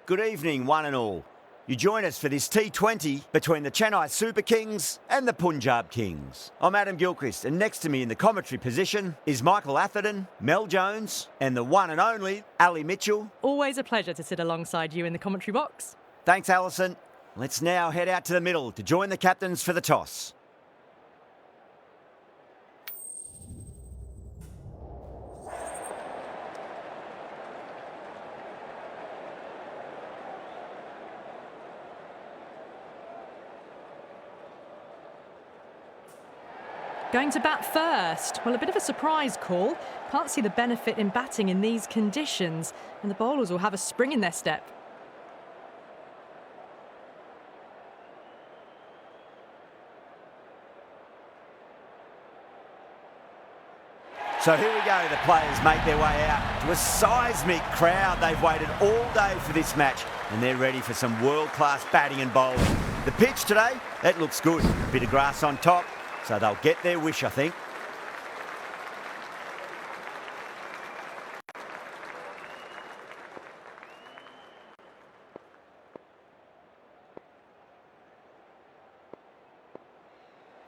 Good evening, one and all. You join us for this T20 between the Chennai Super Kings and the Punjab Kings. I'm Adam Gilchrist, and next to me in the commentary position is Michael Atherton, Mel Jones, and the one and only Ali Mitchell. Always a pleasure to sit alongside you in the commentary box. Thanks, Alison. Let's now head out to the middle to join the captains for the toss. Going to bat first. Well, a bit of a surprise call. Can't see the benefit in batting in these conditions, and the bowlers will have a spring in their step. So here we go, the players make their way out to a seismic crowd. They've waited all day for this match and they're ready for some world-class batting and bowling. The pitch today, that looks good. A bit of grass on top, so they'll get their wish, I think.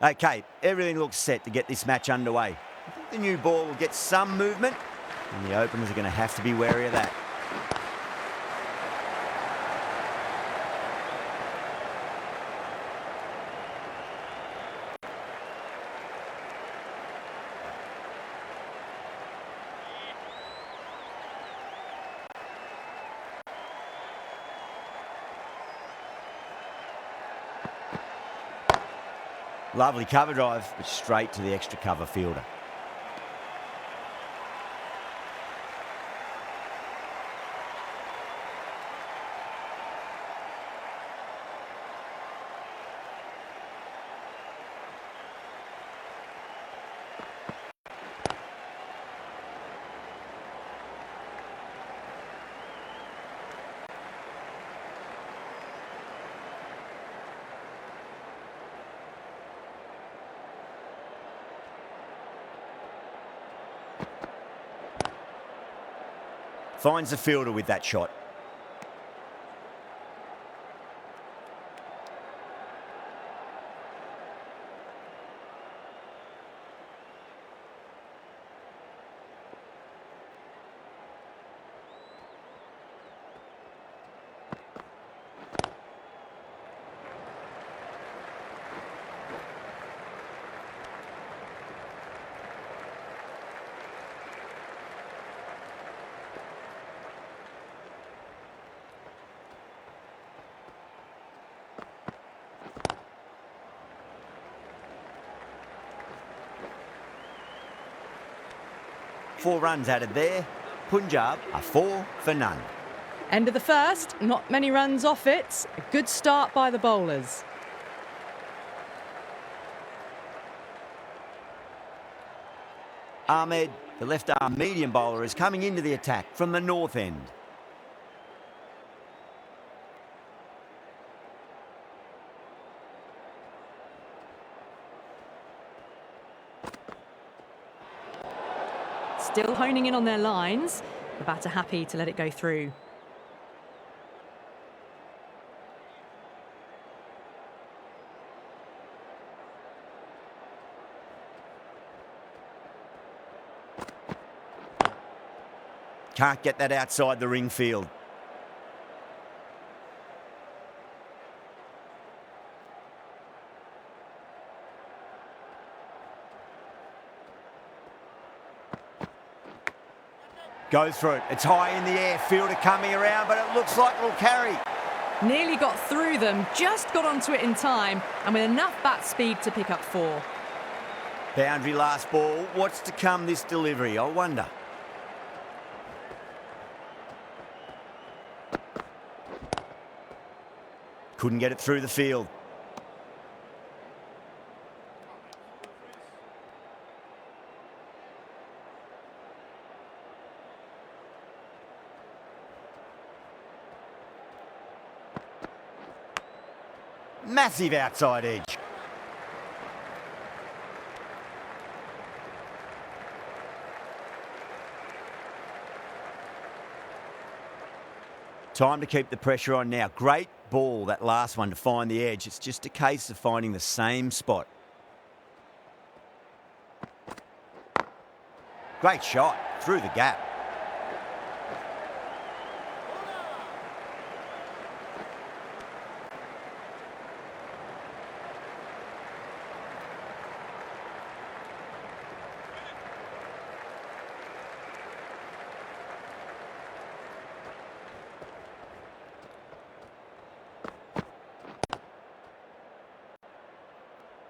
Okay, everything looks set to get this match underway. I think the new ball will get some movement, and the openers are going to have to be wary of that. Lovely cover drive, but straight to the extra cover fielder. Finds the fielder with that shot. Four runs added there. Punjab are 4 for none. End of the first, not many runs off it. A good start by the bowlers. Ahmed, the left-arm medium bowler, is coming into the attack from the north end. Still honing in on their lines. The batter happy to let it go through. Can't get that outside the ring field. Goes for it. It's high in the air. Fielder coming around, but it looks like it'll carry. Nearly got through them, just got onto it in time, and with enough bat speed to pick up 4. Boundary last ball. What's to come this delivery, I wonder. Couldn't get it through the field. Massive outside edge. Time to keep the pressure on now. Great ball, that last one, to find the edge. It's just a case of finding the same spot. Great shot through the gap.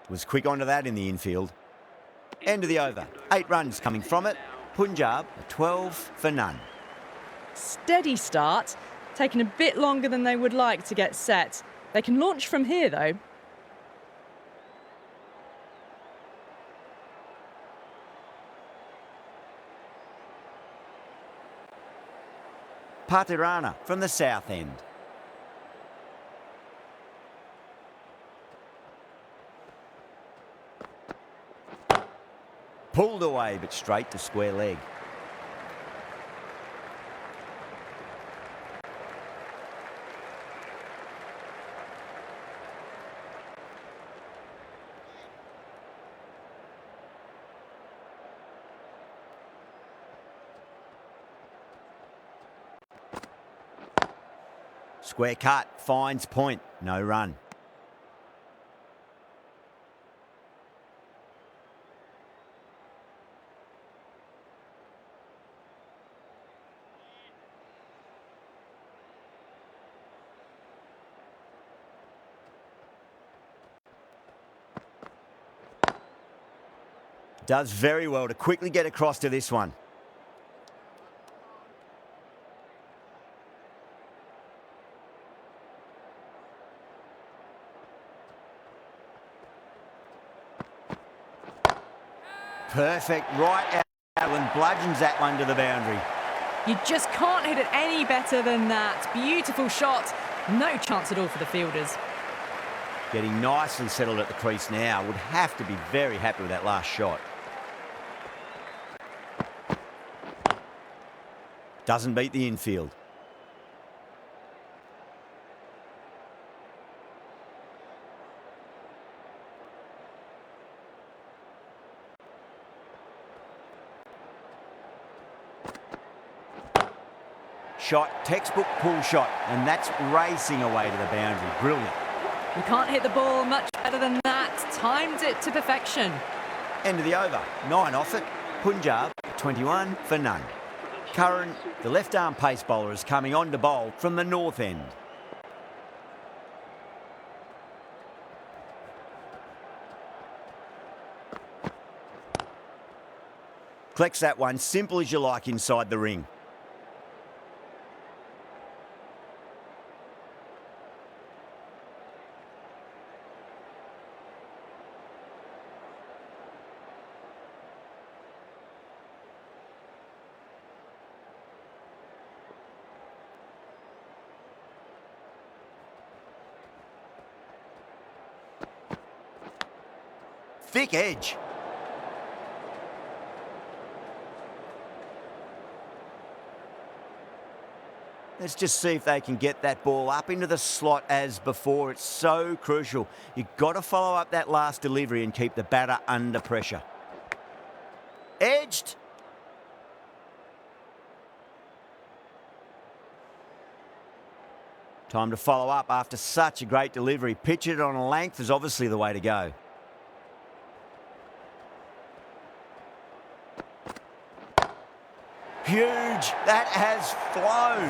Was quick onto that in the infield. End of the over. 8 runs coming from it. Punjab, 12 for none. Steady start, taking a bit longer than they would like to get set. They can launch from here, though. Patirana from the south end. Pulled away, but straight to square leg. Square cut, finds point, no run. Does very well to quickly get across to this one. Perfect, right out and bludgeons that one to the boundary. You just can't hit it any better than that. Beautiful shot. No chance at all for the fielders. Getting nicely settled at the crease now. Would have to be very happy with that last shot. Doesn't beat the infield. Shot, textbook pull shot, and that's racing away to the boundary. Brilliant. You can't hit the ball much better than that. Timed it to perfection. End of the over. 9 off it. Punjab, 21 for none. Curran, the left-arm pace bowler, is coming on to bowl from the north end. Collects that one, simple as you like, inside the ring. Thick edge. Let's just see if they can get that ball up into the slot as before. It's so crucial. You've got to follow up that last delivery and keep the batter under pressure. Edged. Time to follow up after such a great delivery. Pitch it on a length is obviously the way to go. Huge. That has flown.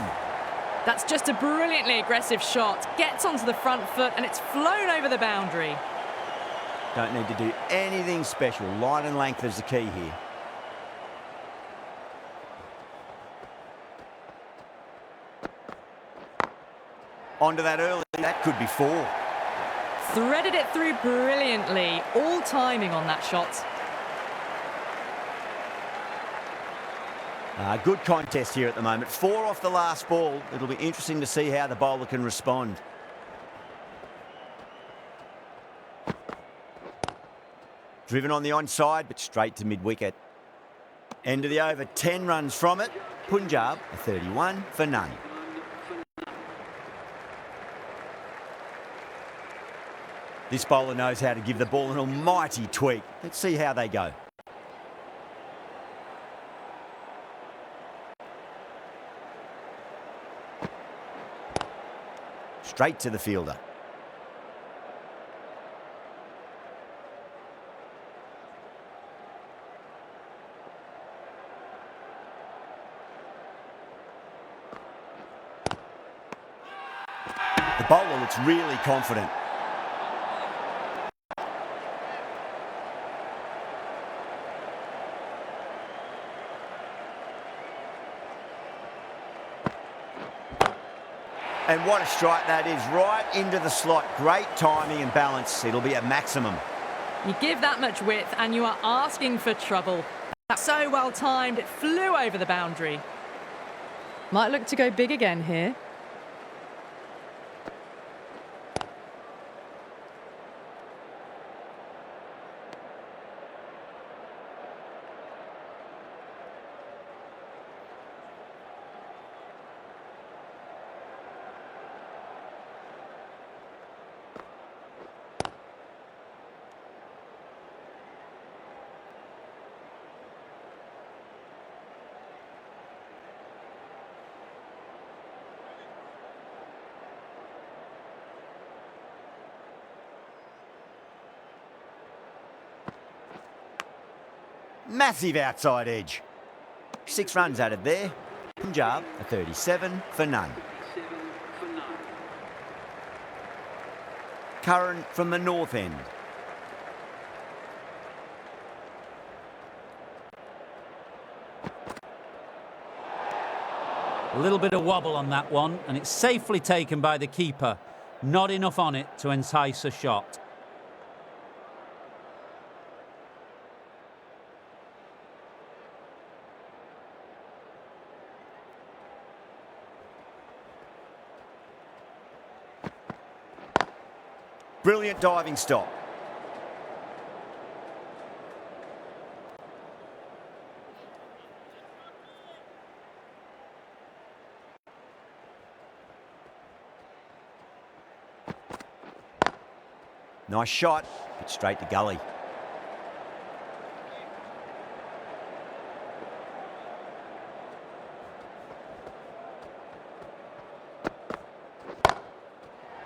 That's just a brilliantly aggressive shot. Gets onto the front foot and it's flown over the boundary. Don't need to do anything special. Line and length is the key here. Onto that early. That could be 4. Threaded it through brilliantly. All timing on that shot. Good contest here at the moment. 4 off the last ball. It'll be interesting to see how the bowler can respond. Driven on the onside, but straight to mid-wicket. End of the over, 10 runs from it. Punjab, 31 for none. This bowler knows how to give the ball an almighty tweak. Let's see how they go. Straight to the fielder. The bowler looks really confident. And what a strike that is, right into the slot. Great timing and balance. It'll be a maximum. You give that much width and you are asking for trouble. That's so well timed, it flew over the boundary. Might look to go big again here. Massive outside edge. 6 runs added there. Punjab a 37 for none. Curran from the north end. A little bit of wobble on that one, and it's safely taken by the keeper. Not enough on it to entice a shot. Brilliant diving stop. Nice shot, but straight to gully.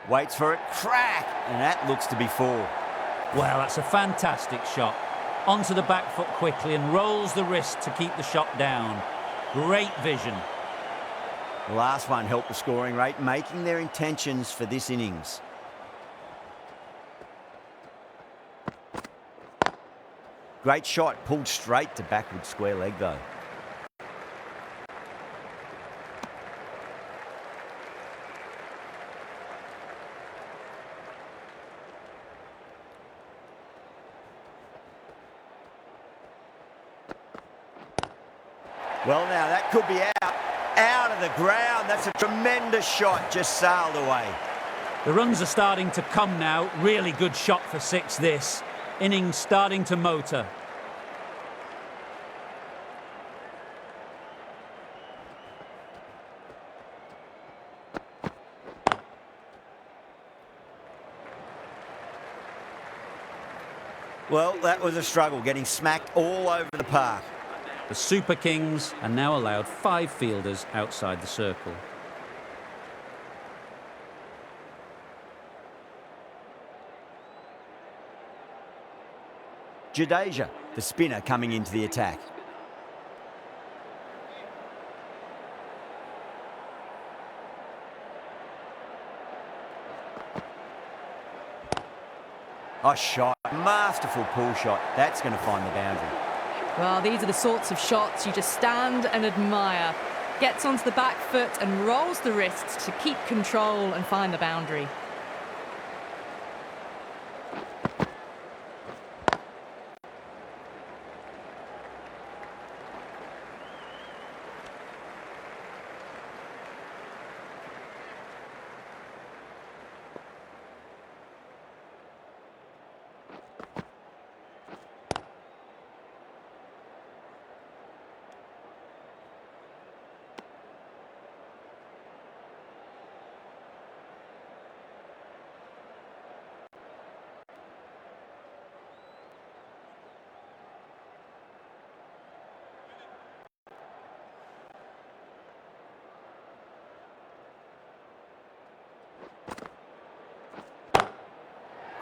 Waits for it, crack, and that looks to be 4. Well, that's a fantastic shot. Onto the back foot quickly and rolls the wrist to keep the shot down. Great vision. The last one helped the scoring rate, making their intentions for this innings. Great shot, pulled straight to backward square leg though. Well, now that could be out of the ground. That's a tremendous shot, just sailed away. The runs are starting to come now. Really good shot for 6 this. Innings starting to motor. Well, that was a struggle, getting smacked all over the park. The Super Kings are now allowed 5 fielders outside the circle. Jadeja, the spinner, coming into the attack. A shot, masterful pull shot. That's going to find the boundary. Well, these are the sorts of shots you just stand and admire. Gets onto the back foot and rolls the wrist to keep control and find the boundary.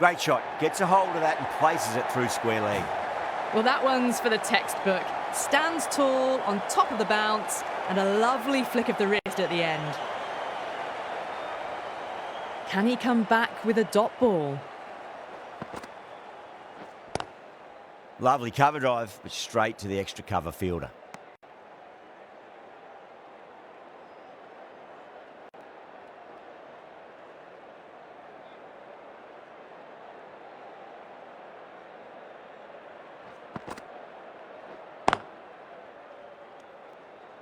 Great shot. Gets a hold of that and places it through square leg. Well, that one's for the textbook. Stands tall on top of the bounce and a lovely flick of the wrist at the end. Can he come back with a dot ball? Lovely cover drive, but straight to the extra cover fielder.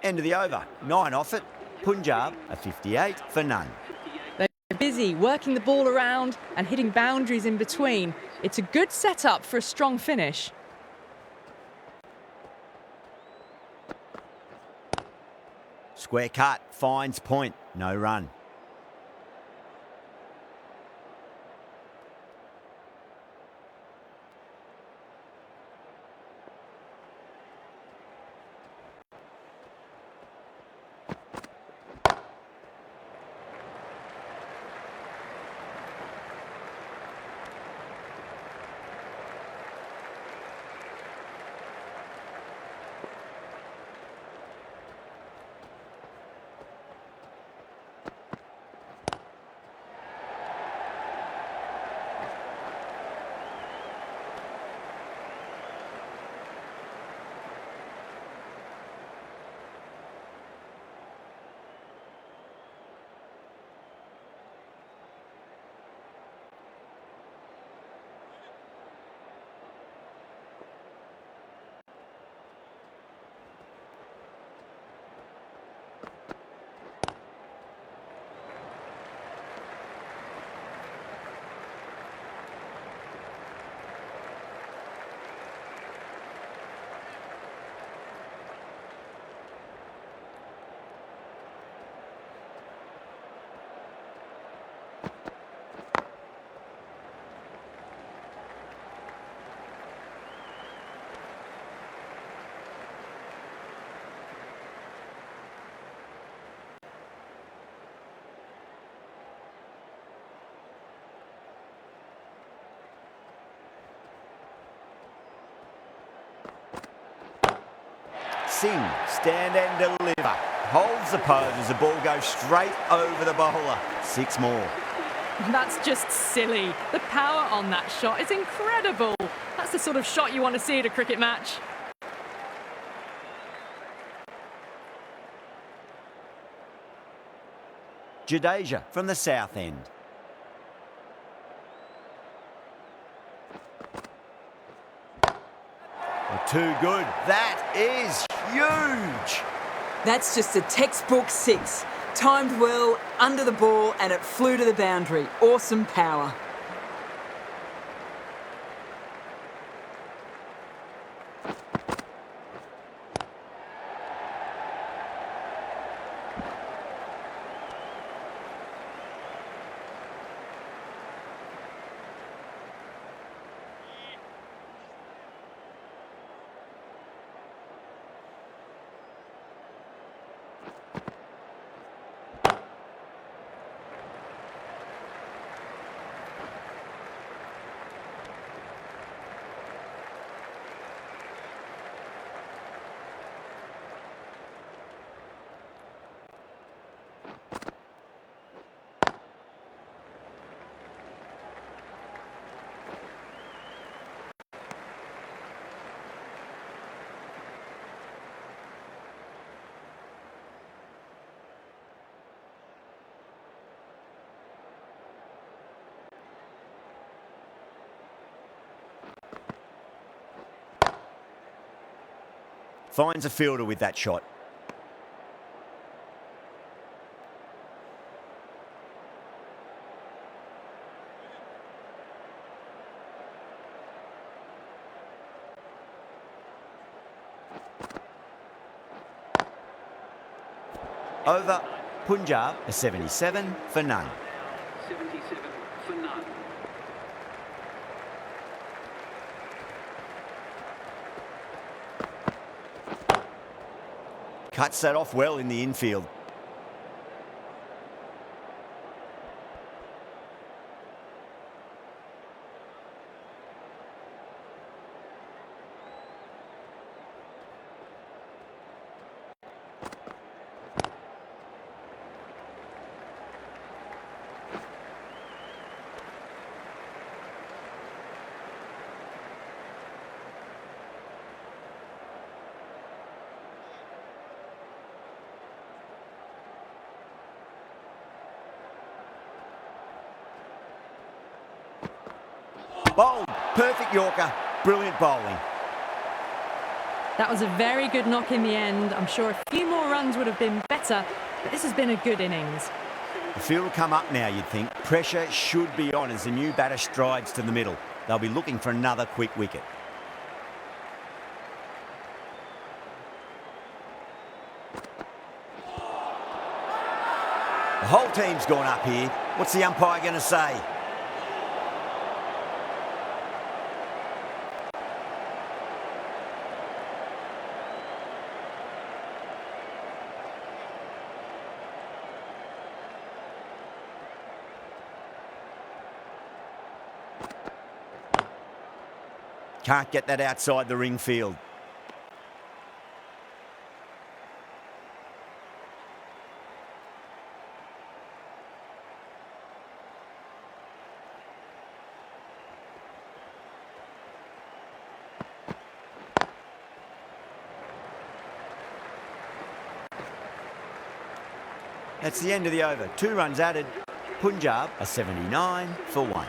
End of the over. 9 off it. Punjab a 58 for none. They're busy working the ball around and hitting boundaries in between. It's a good setup for a strong finish. Square cut. Finds point. No run. Singh, stand and deliver. Holds the pose as the ball goes straight over the bowler. 6 more. That's just silly. The power on that shot is incredible. That's the sort of shot you want to see at a cricket match. Jadeja from the south end. Too good. That is huge. That's just a textbook 6. Timed well, under the ball, and it flew to the boundary. Awesome power. Finds a fielder with that shot. Over. Punjab a 77 for none. 77 for none. Cuts that off well in the infield. Bowled. Perfect Yorker. Brilliant bowling. That was a very good knock in the end. I'm sure a few more runs would have been better, but this has been a good innings. The field will come up now, you'd think. Pressure should be on as the new batter strides to the middle. They'll be looking for another quick wicket. The whole team's gone up here. What's the umpire going to say? Can't get that outside the ring field. That's the end of the over. 2 runs added. Punjab are 79 for 1.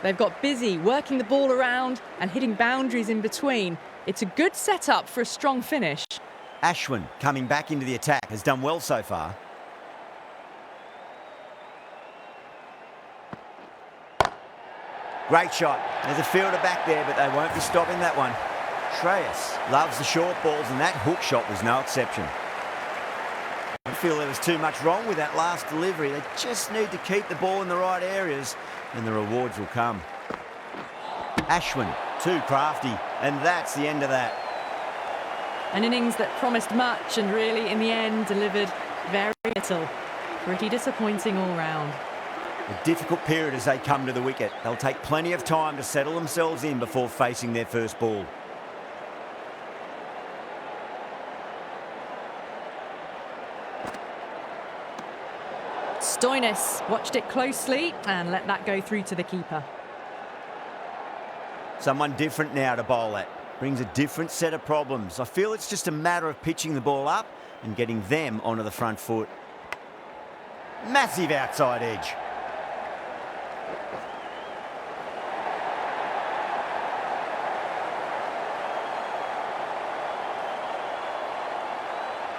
They've got busy working the ball around and hitting boundaries in between. It's a good setup for a strong finish. Ashwin, coming back into the attack, has done well so far. Great shot. There's a fielder back there, but they won't be stopping that one. Shreyas loves the short balls, and that hook shot was no exception. I feel there was too much wrong with that last delivery. They just need to keep the ball in the right areas and the rewards will come. Ashwin, too crafty, and that's the end of that. An innings that promised much and really, in the end, delivered very little. Pretty disappointing all round. A difficult period as they come to the wicket. They'll take plenty of time to settle themselves in before facing their first ball. Stoinis watched it closely and let that go through to the keeper. Someone different now to bowl at. Brings a different set of problems. I feel it's just a matter of pitching the ball up and getting them onto the front foot. Massive outside edge.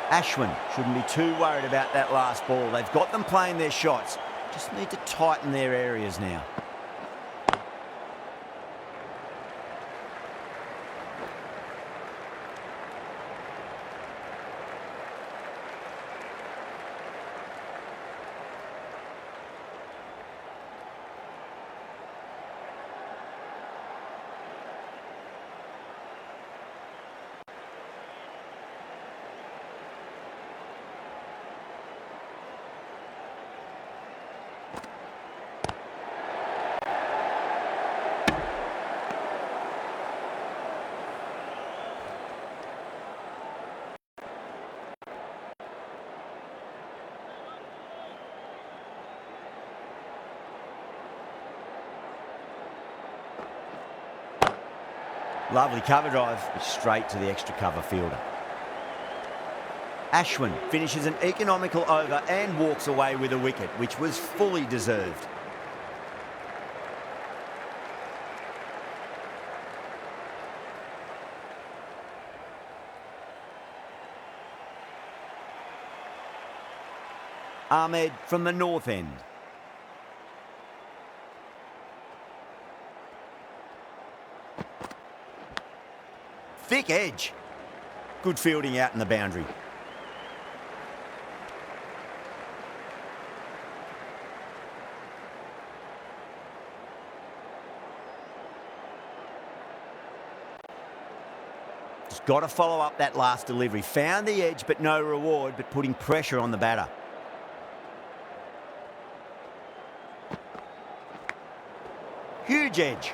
Ashwin shouldn't be too worried about that last ball. They've got them playing their shots. Just need to tighten their areas now. Lovely cover drive, straight to the extra cover fielder. Ashwin finishes an economical over and walks away with a wicket, which was fully deserved. Ahmed from the north end. Thick edge. Good fielding out in the boundary. Just got to follow up that last delivery. Found the edge, but no reward, but putting pressure on the batter. Huge edge.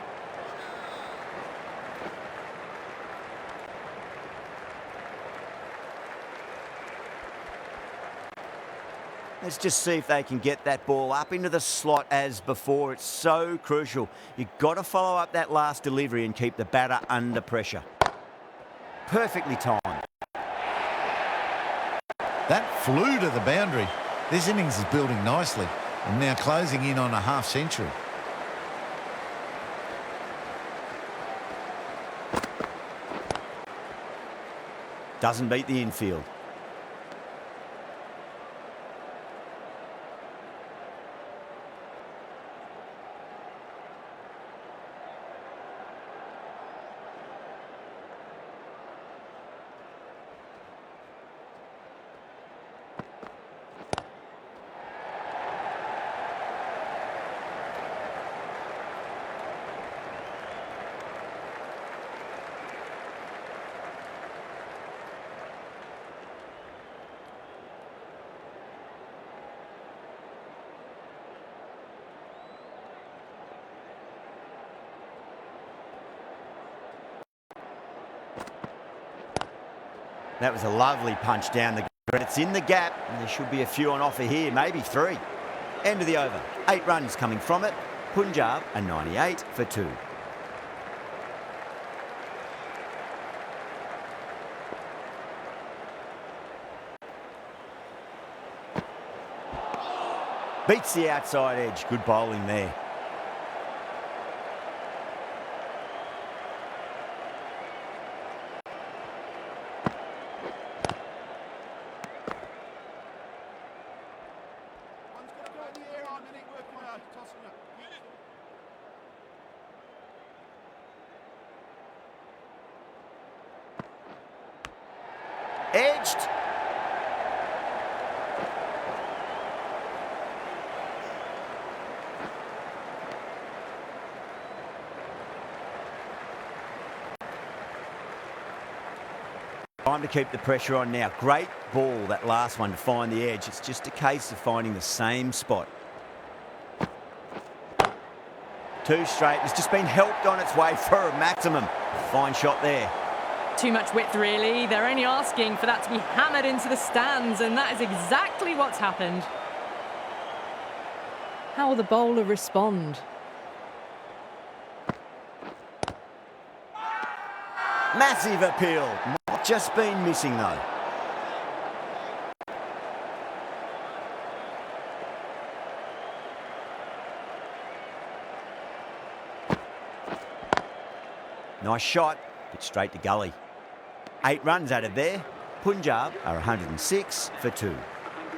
Let's just see if they can get that ball up into the slot as before. It's so crucial. You've got to follow up that last delivery and keep the batter under pressure. Perfectly timed. That flew to the boundary. This innings is building nicely and now closing in on a half century. Doesn't beat the infield. That was a lovely punch down the ground. It's in the gap, and there should be a few on offer here, maybe 3. End of the over. 8 runs coming from it. Punjab a 98 for 2. Beats the outside edge. Good bowling there. Edged. Time to keep the pressure on now. Great ball, that last one, to find the edge. It's just a case of finding the same spot. 2 straight. It's just been helped on its way for a maximum. Fine shot there. Too much width, really. They're only asking for that to be hammered into the stands, and that is exactly what's happened. How will the bowler respond? Massive appeal. Not just been missing, though. Nice shot, but straight to gully. 8 runs out of there. Punjab are 106 for 2.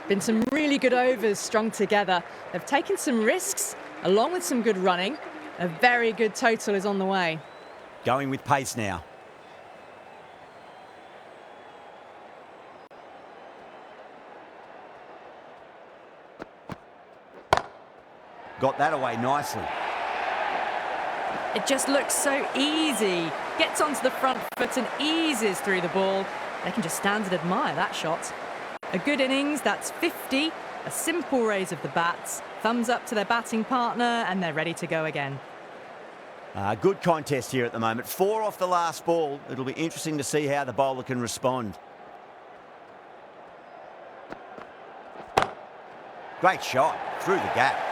Been some really good overs strung together. They've taken some risks, along with some good running. A very good total is on the way. Going with pace now. Got that away nicely. It just looks so easy. Gets onto the front foot and eases through the ball. They can just stand and admire that shot. A good innings, that's 50. A simple raise of the bats. Thumbs up to their batting partner, and they're ready to go again. Good contest here at the moment. 4 off the last ball. It'll be interesting to see how the bowler can respond. Great shot through the gap.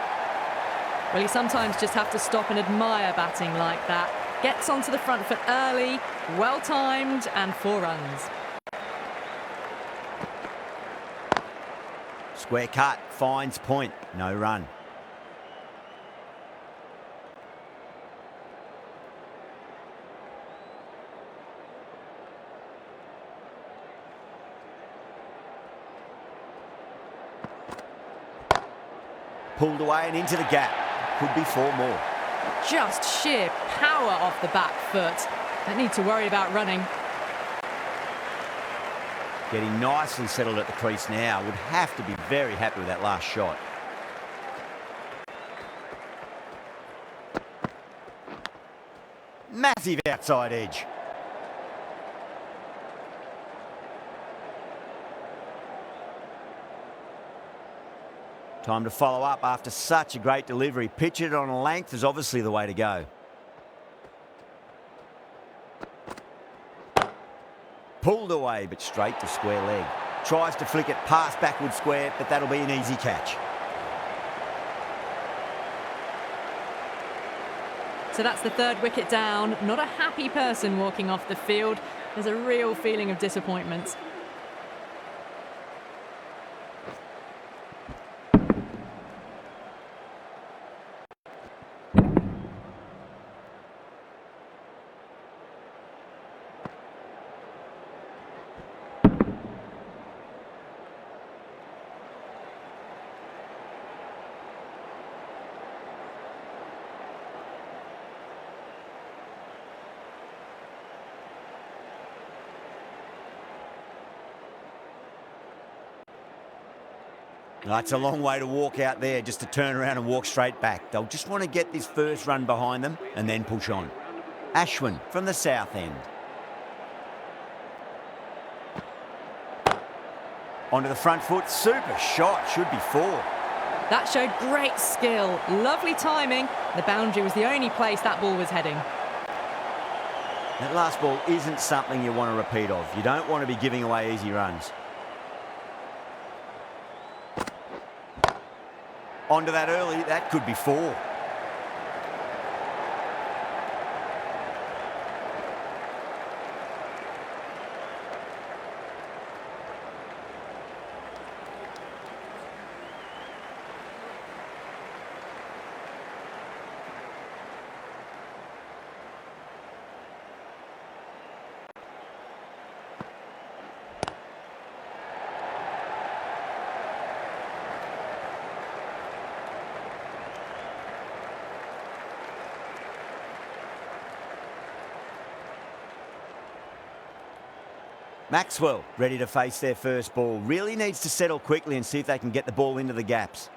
Well, you sometimes just have to stop and admire batting like that. Gets onto the front foot early, well-timed, and 4 runs. Square cut, finds point, no run. Pulled away and into the gap. Could be 4 more. Just sheer power off the back foot. Don't need to worry about running. Getting nicely settled at the crease now. Would have to be very happy with that last shot. Massive outside edge. Time to follow up after such a great delivery. Pitch it on a length is obviously the way to go. Pulled away, but straight to square leg. Tries to flick it past backward square, but that'll be an easy catch. So that's the 3rd wicket down. Not a happy person walking off the field. There's a real feeling of disappointment. That's a long way to walk out there just to turn around and walk straight back. They'll just want to get this first run behind them and then push on. Ashwin from the south end. Onto the front foot. Super shot. Should be 4. That showed great skill. Lovely timing. The boundary was the only place that ball was heading. That last ball isn't something you want to repeat of. You don't want to be giving away easy runs. Onto that early. That could be 4. Maxwell ready to face their first ball. Really needs to settle quickly and see if they can get the ball into the gaps.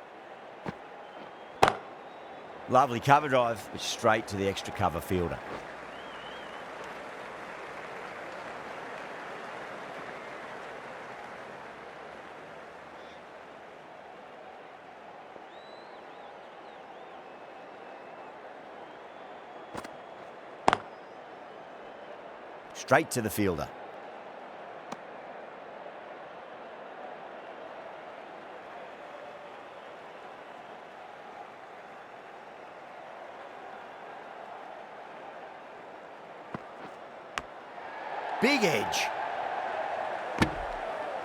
Lovely cover drive, but straight to the extra cover fielder. Straight to the fielder. Big edge.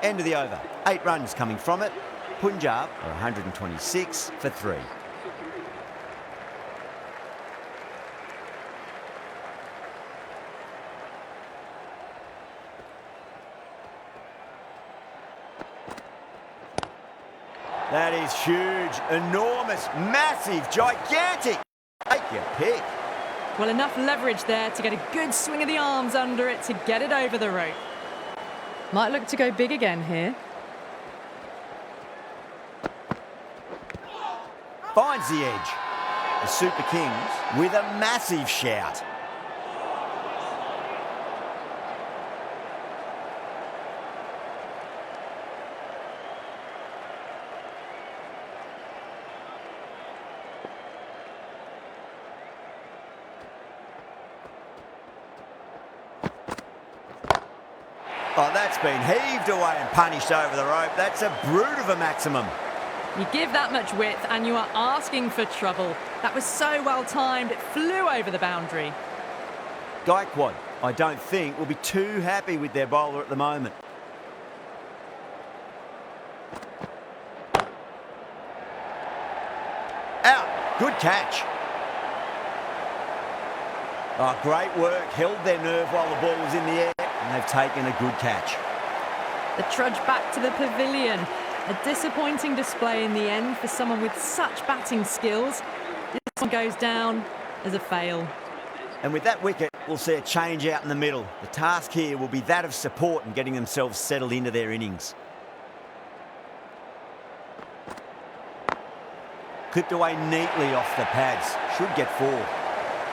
End of the over. 8 runs coming from it. Punjab are 126 for 3. That is huge, enormous, massive, gigantic. Take your pick. Well, enough leverage there to get a good swing of the arms under it to get it over the rope. Might look to go big again here. Finds the edge. The Super Kings with a massive shout. Oh, that's been heaved away and punished over the rope. That's a brute of a maximum. You give that much width and you are asking for trouble. That was so well timed, it flew over the boundary. Gaikwad, I don't think, will be too happy with their bowler at the moment. Out. Good catch. Oh, great work. Held their nerve while the ball was in the air, and they've taken a good catch. The trudge back to the pavilion. A disappointing display in the end for someone with such batting skills. This one goes down as a fail. And with that wicket, we'll see a change out in the middle. The task here will be that of support and getting themselves settled into their innings. Clipped away neatly off the pads. Should get 4.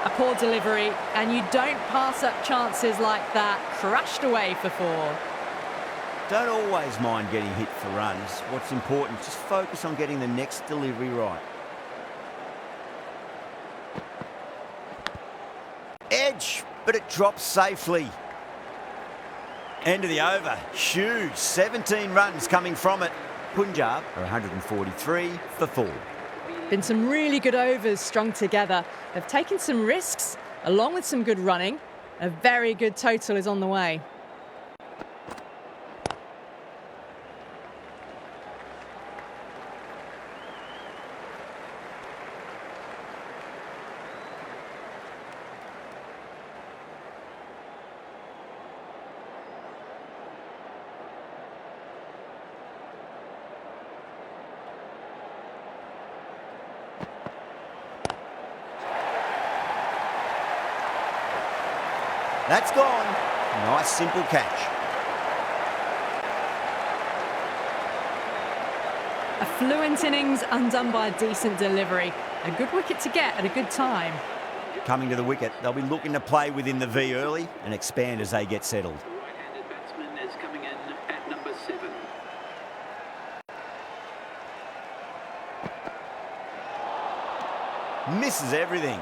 A poor delivery, and you don't pass up chances like that. Crashed away for 4. Don't always mind getting hit for runs. What's important, just focus on getting the next delivery right. Edge, but it drops safely. End of the over. Huge. 17 runs coming from it. Punjab are 143 for 4. Been some really good overs strung together. They've taken some risks, along with some good running. A very good total is on the way. That's gone. Nice, simple catch. A fluent innings undone by a decent delivery. A good wicket to get at a good time. Coming to the wicket, they'll be looking to play within the V early and expand as they get settled. The right-handed batsman is coming in at number 7. Misses everything.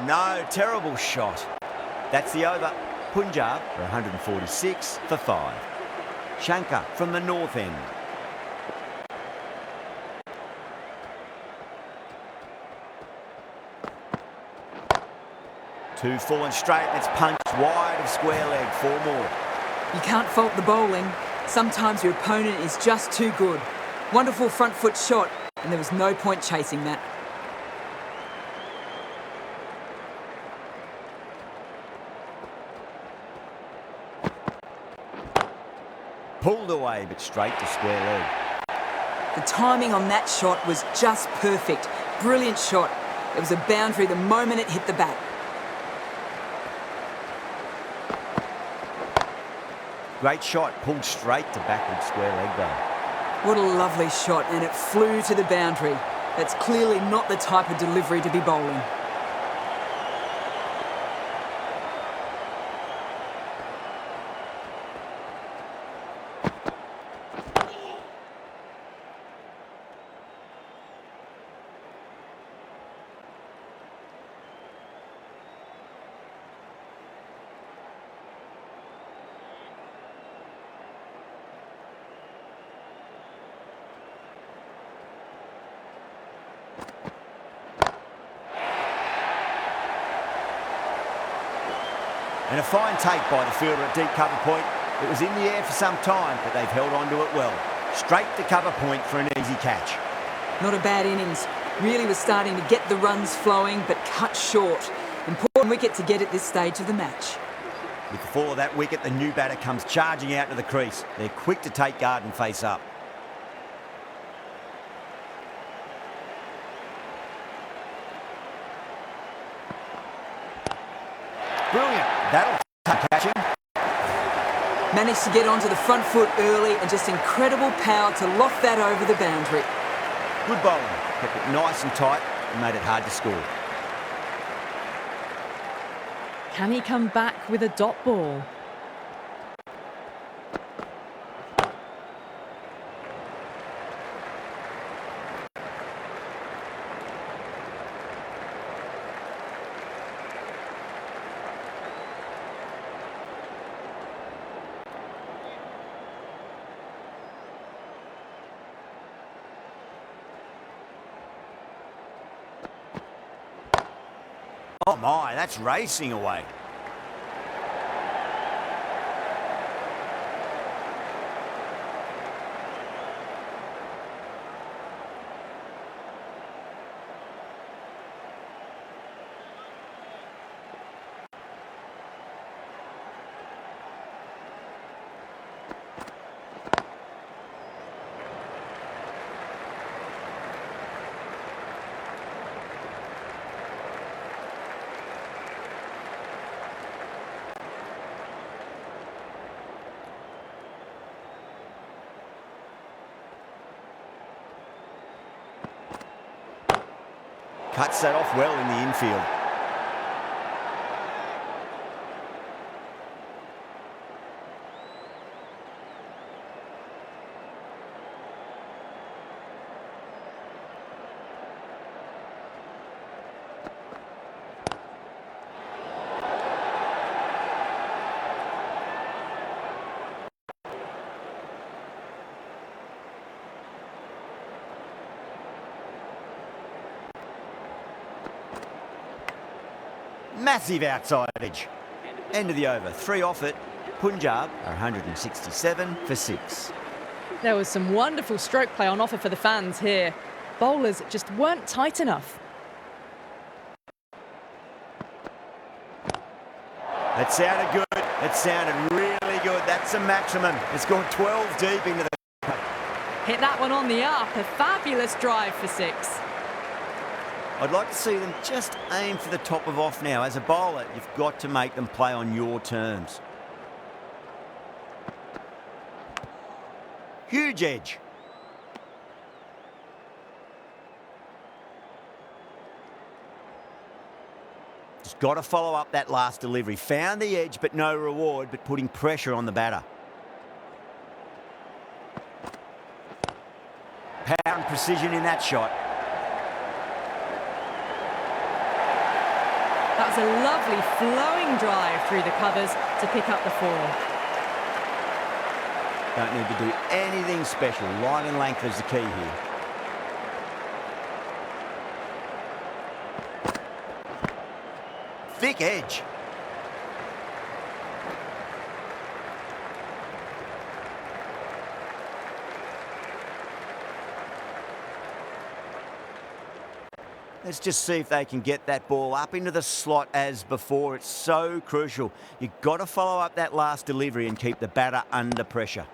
No. Terrible shot. That's the over. Punjab for 146 for 5. Shankar from the north end. Two falling straight, and it's punched wide of square leg. 4 more. You can't fault the bowling. Sometimes your opponent is just too good. Wonderful front foot shot, and there was no point chasing that. Pulled away, but straight to square leg. The timing on that shot was just perfect. Brilliant shot. It was a boundary the moment it hit the bat. Great shot, pulled straight to backward square leg though. What a lovely shot, and it flew to the boundary. That's clearly not the type of delivery to be bowling. And a fine take by the fielder at deep cover point. It was in the air for some time, but they've held on to it well. Straight to cover point for an easy catch. Not a bad innings. Really was starting to get the runs flowing, but cut short. Important wicket to get at this stage of the match. With the fall of that wicket, the new batter comes charging out to the crease. They're quick to take guard and face up. Brilliant. That'll catch him. Managed to get onto the front foot early and just incredible power to loft that over the boundary. Good bowling. Kept it nice and tight and made it hard to score. Can he come back with a dot ball? Oh my, that's racing away. Cuts that off well in the infield. Massive outside edge. End of the over. 3 off it. Punjab are 167 for 6. There was some wonderful stroke play on offer for the fans here. Bowlers just weren't tight enough. That sounded good. It sounded really good. That's a maximum. It's gone 12 deep into the... Hit that one on the up. A fabulous drive for 6. I'd like to see them just aim for the top of off now. As a bowler, you've got to make them play on your terms. Huge edge. Just got to follow up that last delivery. Found the edge, but no reward, but putting pressure on the batter. Power and precision in that shot. That was a lovely flowing drive through the covers to pick up the 4. Don't need to do anything special. Line and length is the key here. Thick edge. Let's just see if they can get that ball up into the slot as before. It's so crucial. You've got to follow up that last delivery and keep the batter under pressure.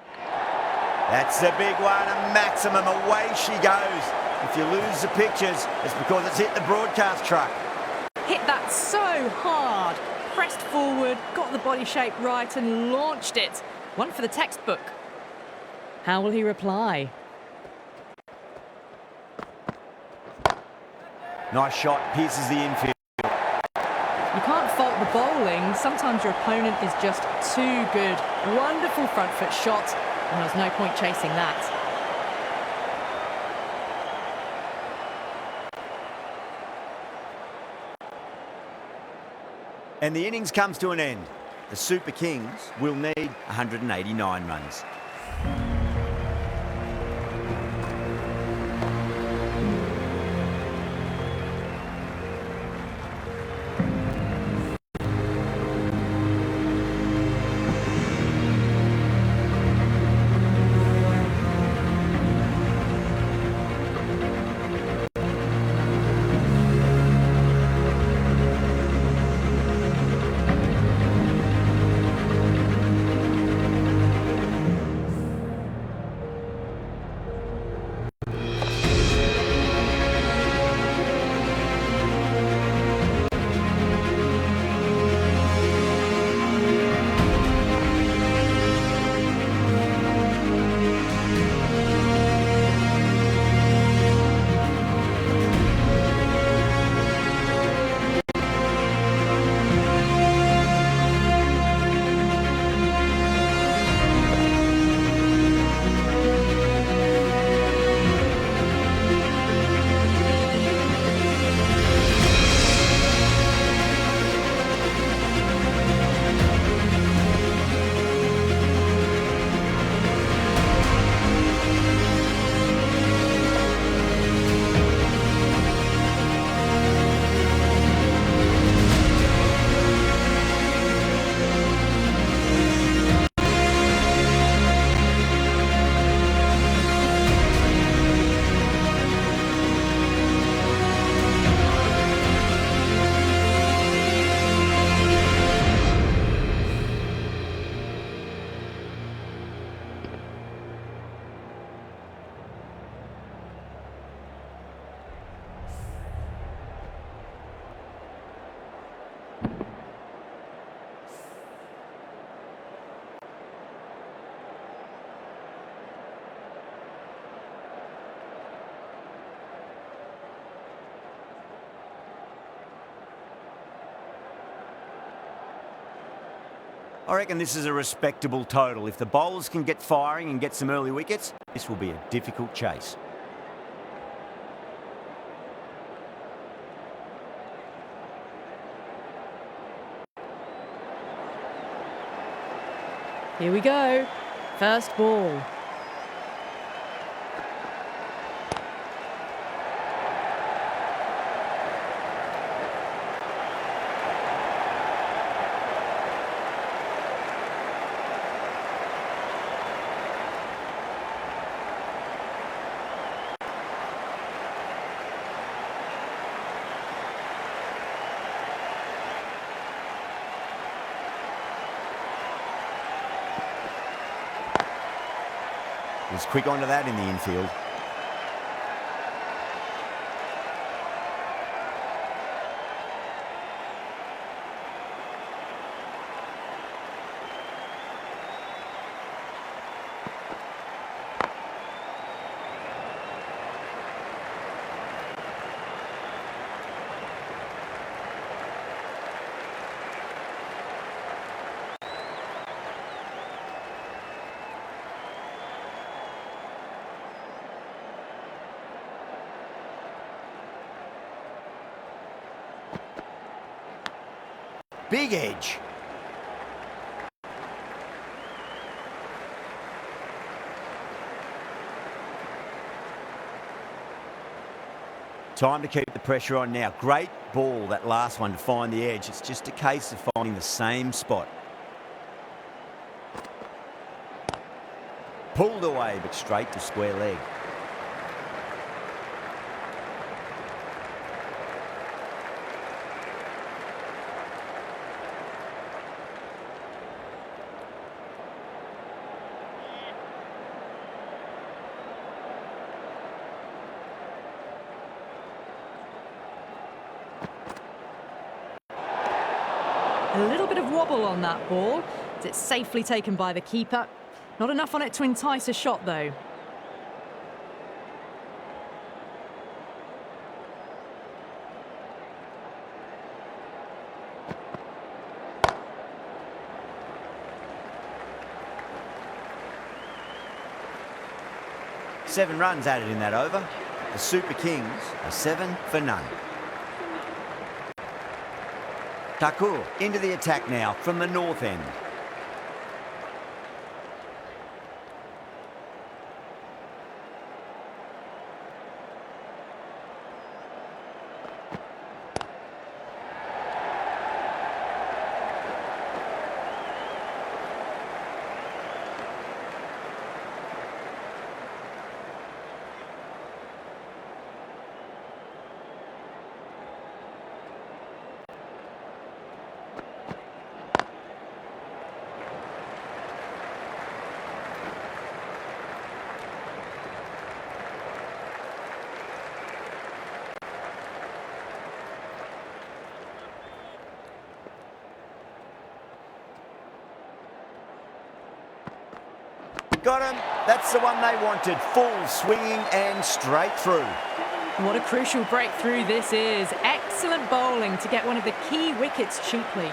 That's a big one, a maximum. Away she goes. If you lose the pictures, it's because it's hit the broadcast truck. Hit that so hard. Pressed forward, got the body shape right and launched it. One for the textbook. How will he reply? Nice shot, pierces the infield. You can't fault the bowling. Sometimes your opponent is just too good. Wonderful front foot shot, and there's no point chasing that. And the innings comes to an end. The Super Kings will need 189 runs. I reckon this is a respectable total. If the bowlers can get firing and get some early wickets, this will be a difficult chase. Here we go. First ball. Was quick onto that in the infield. Big edge. Time to keep the pressure on now. Great ball, that last one, to find the edge. It's just a case of finding the same spot. Pulled away, but straight to square leg. A little bit of wobble on that ball. It's safely taken by the keeper. Not enough on it to entice a shot, though. Seven runs added in that over. The Super Kings are 7 for none. Thakur into the attack now from the north end. Got him. That's the one they wanted. Full swinging and straight through. What a crucial breakthrough this is. Excellent bowling to get one of the key wickets cheaply.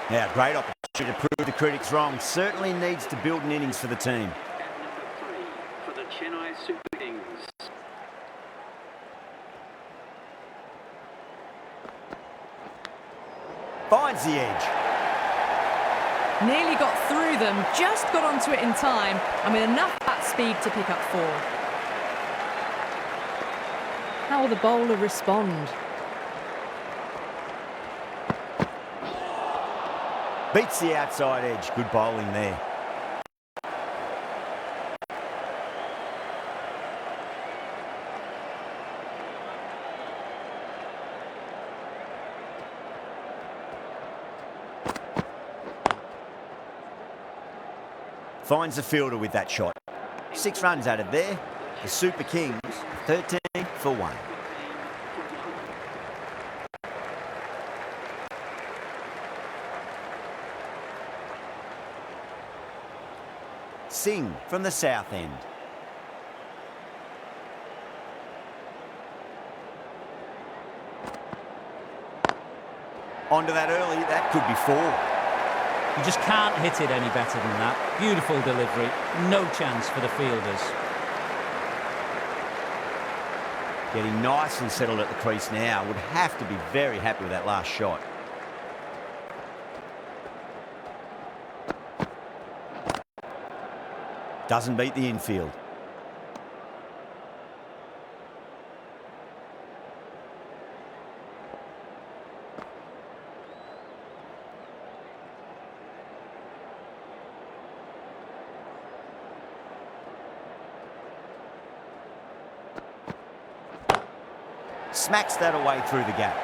Yeah, great opportunity to prove the critics wrong. Certainly needs to build an innings for the team. At number 3 for the Chennai Super Kings. Finds the edge. Nearly got through them, just got onto it in time, and with enough bat speed to pick up 4. How will the bowler respond? Beats the outside edge. Good bowling there. Finds the fielder with that shot. 6 runs added there. The Super Kings, 13 for 1. Singh from the south end. Onto that early, that could be 4. You just can't hit it any better than that. Beautiful delivery. No chance for the fielders. Getting nice and settled at the crease now. Would have to be very happy with that last shot. Doesn't beat the infield. Smacks that away through the gap.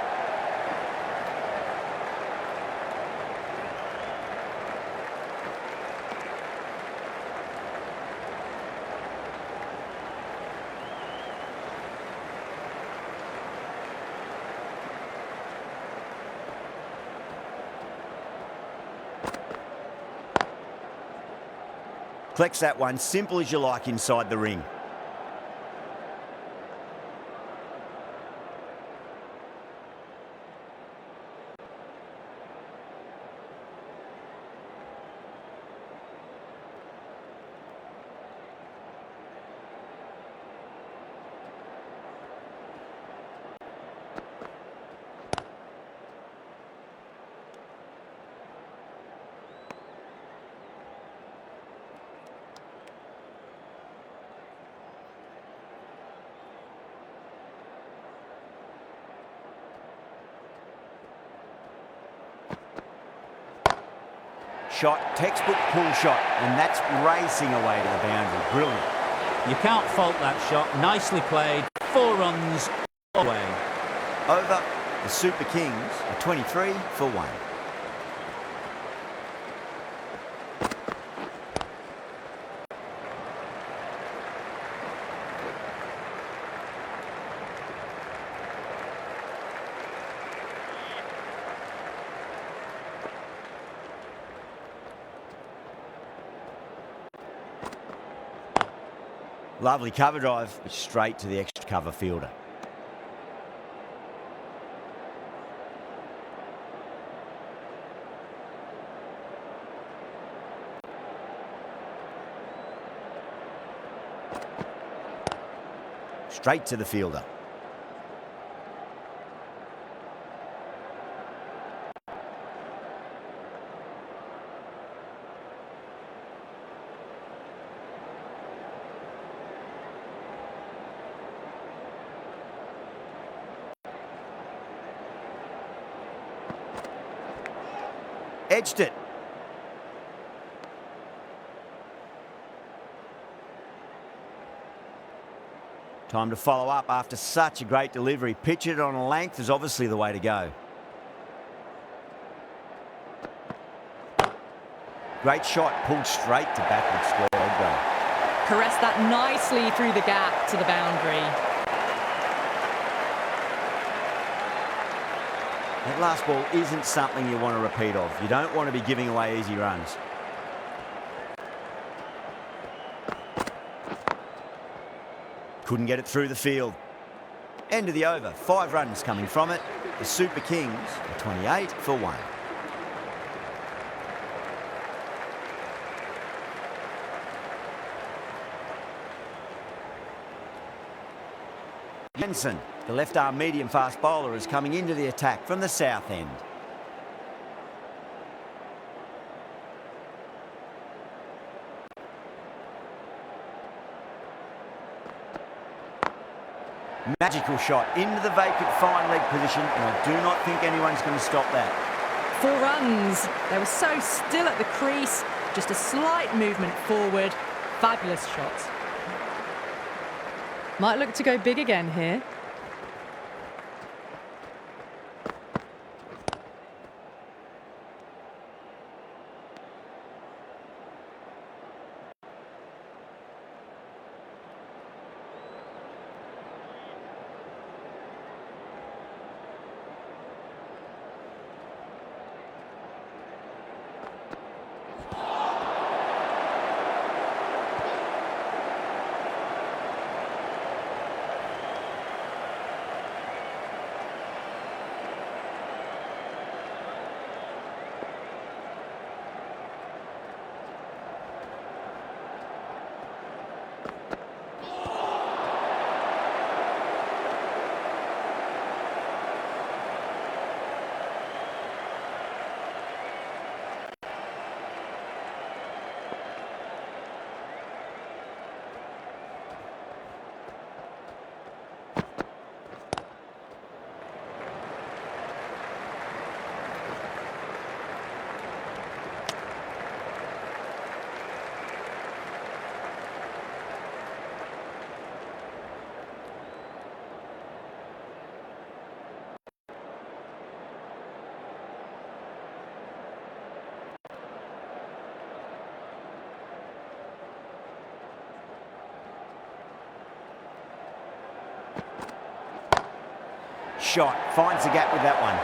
Collects that one, simple as you like, inside the ring. Shot, textbook pull shot, and that's racing away to the boundary. Brilliant. You can't fault that shot. Nicely played. 4 runs away. Over, the Super Kings are 23 for 1. Lovely cover drive, but straight to the extra cover fielder. Straight to the fielder. Edged it. Time to follow up after such a great delivery. Pitch it on a length is obviously the way to go. Great shot, pulled straight to backward square leg though. Caressed that nicely through the gap to the boundary. That last ball isn't something you want to repeat of. You don't want to be giving away easy runs. Couldn't get it through the field. End of the over. 5 runs coming from it. The Super Kings are 28 for 1. Jensen, the left-arm medium-fast bowler, is coming into the attack from the south end. Magical shot into the vacant fine leg position, and I do not think anyone's going to stop that. 4 runs. They were so still at the crease. Just a slight movement forward. Fabulous shot. Might look to go big again here. Shot, finds the gap with that one.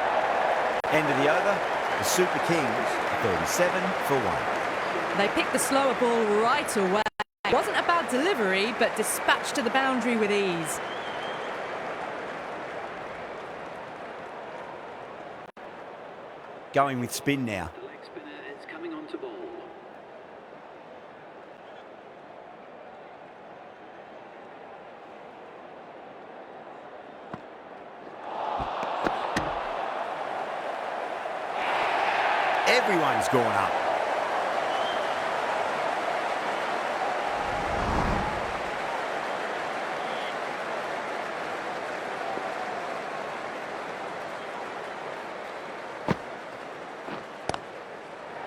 End of the over, the Super Kings are 37 for 1. They picked the slower ball right away. It wasn't a bad delivery, but dispatched to the boundary with ease. Going with spin now. The leg spinner is coming on to ball. Everyone's gone up.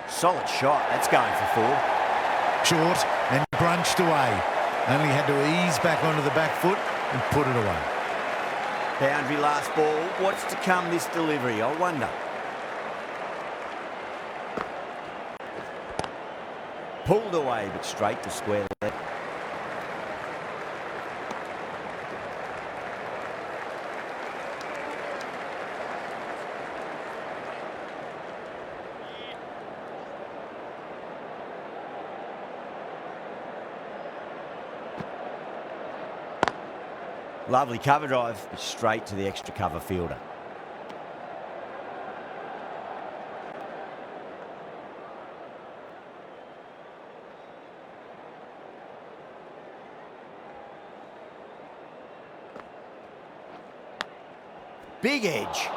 Solid shot. That's going for 4. Short and brunched away. Only had to ease back onto the back foot and put it away. Boundary last ball. What's to come this delivery, I wonder. Pulled away, but straight to square left. Lovely cover drive, but straight to the extra cover fielder. Big edge.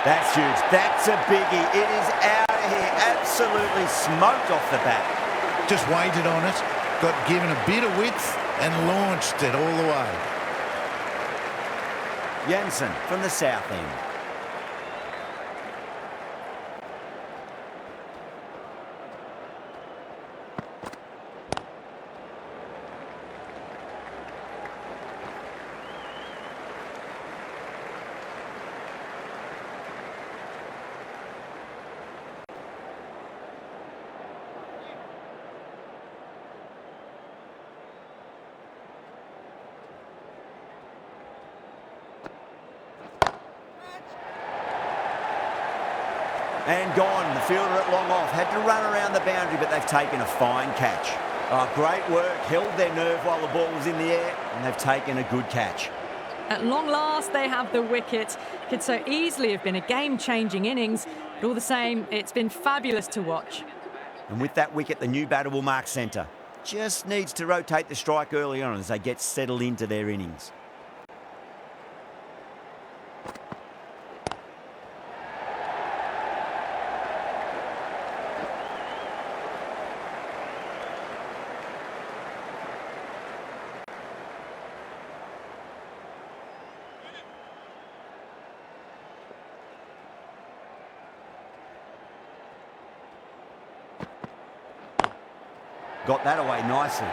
That's huge. That's a biggie. It is out of here. Absolutely smoked off the bat. Just waited on it, got given a bit of width and launched it all the way. Jensen from the south end. And gone. The fielder at long off. Had to run around the boundary, but they've taken a fine catch. Oh, great work. Held their nerve while the ball was in the air, and they've taken a good catch. At long last, they have the wicket. Could so easily have been a game-changing innings, but all the same, it's been fabulous to watch. And with that wicket, the new batter will mark centre. Just needs to rotate the strike early on as they get settled into their innings. Got that away nicely.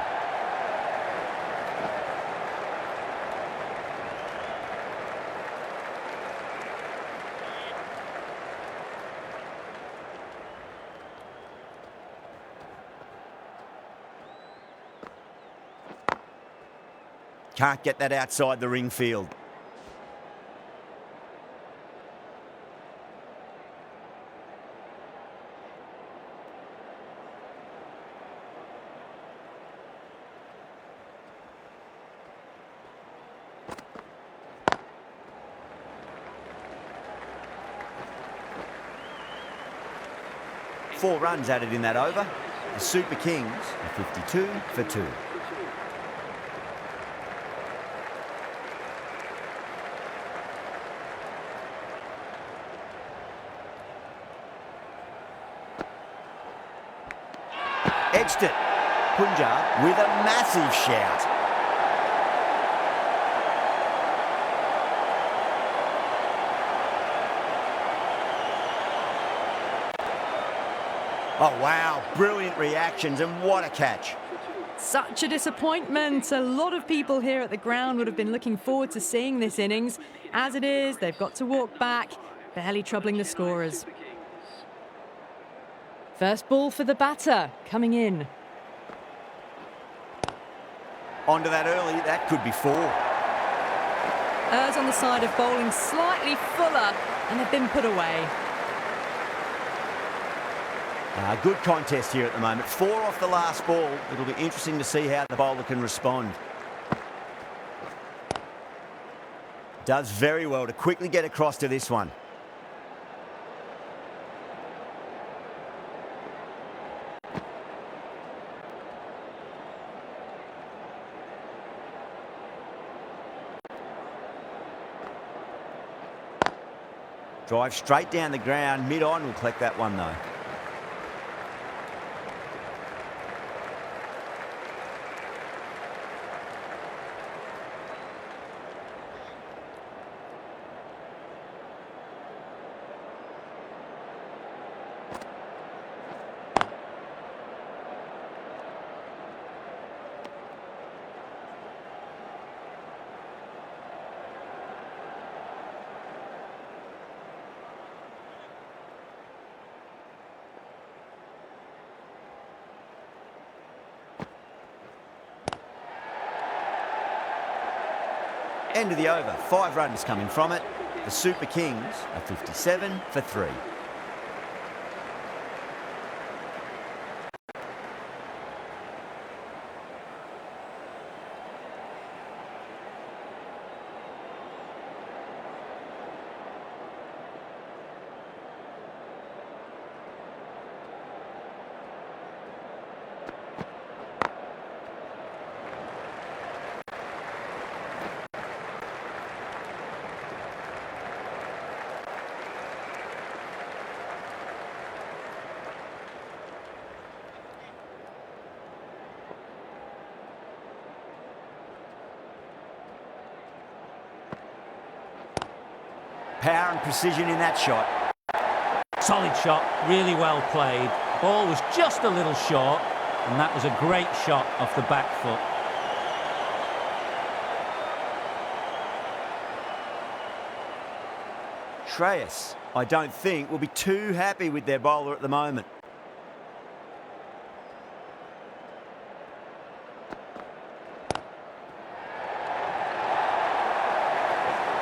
Can't get that outside the ring field. Four runs added in that over. The Super Kings are 52 for 2. Edged it. Punjab with a massive shout. Oh, wow. Brilliant reactions, and what a catch. Such a disappointment. A lot of people here at the ground would have been looking forward to seeing this innings. As it is, they've got to walk back, barely troubling the scorers. First ball for the batter, coming in. Onto that early, that could be 4. Errs on the side of bowling slightly fuller, and they've been put away. Good contest here at the moment. 4 off the last ball. It'll be interesting to see how the bowler can respond. Does very well to quickly get across to this one. Drive straight down the ground. Mid-on will collect that one though. End of the over. 5 runs coming from it. The Super Kings are 57 for 3. Power and precision in that shot. Solid shot, really well played. Ball was just a little short, and that was a great shot off the back foot. Shreyas, I don't think, will be too happy with their bowler at the moment.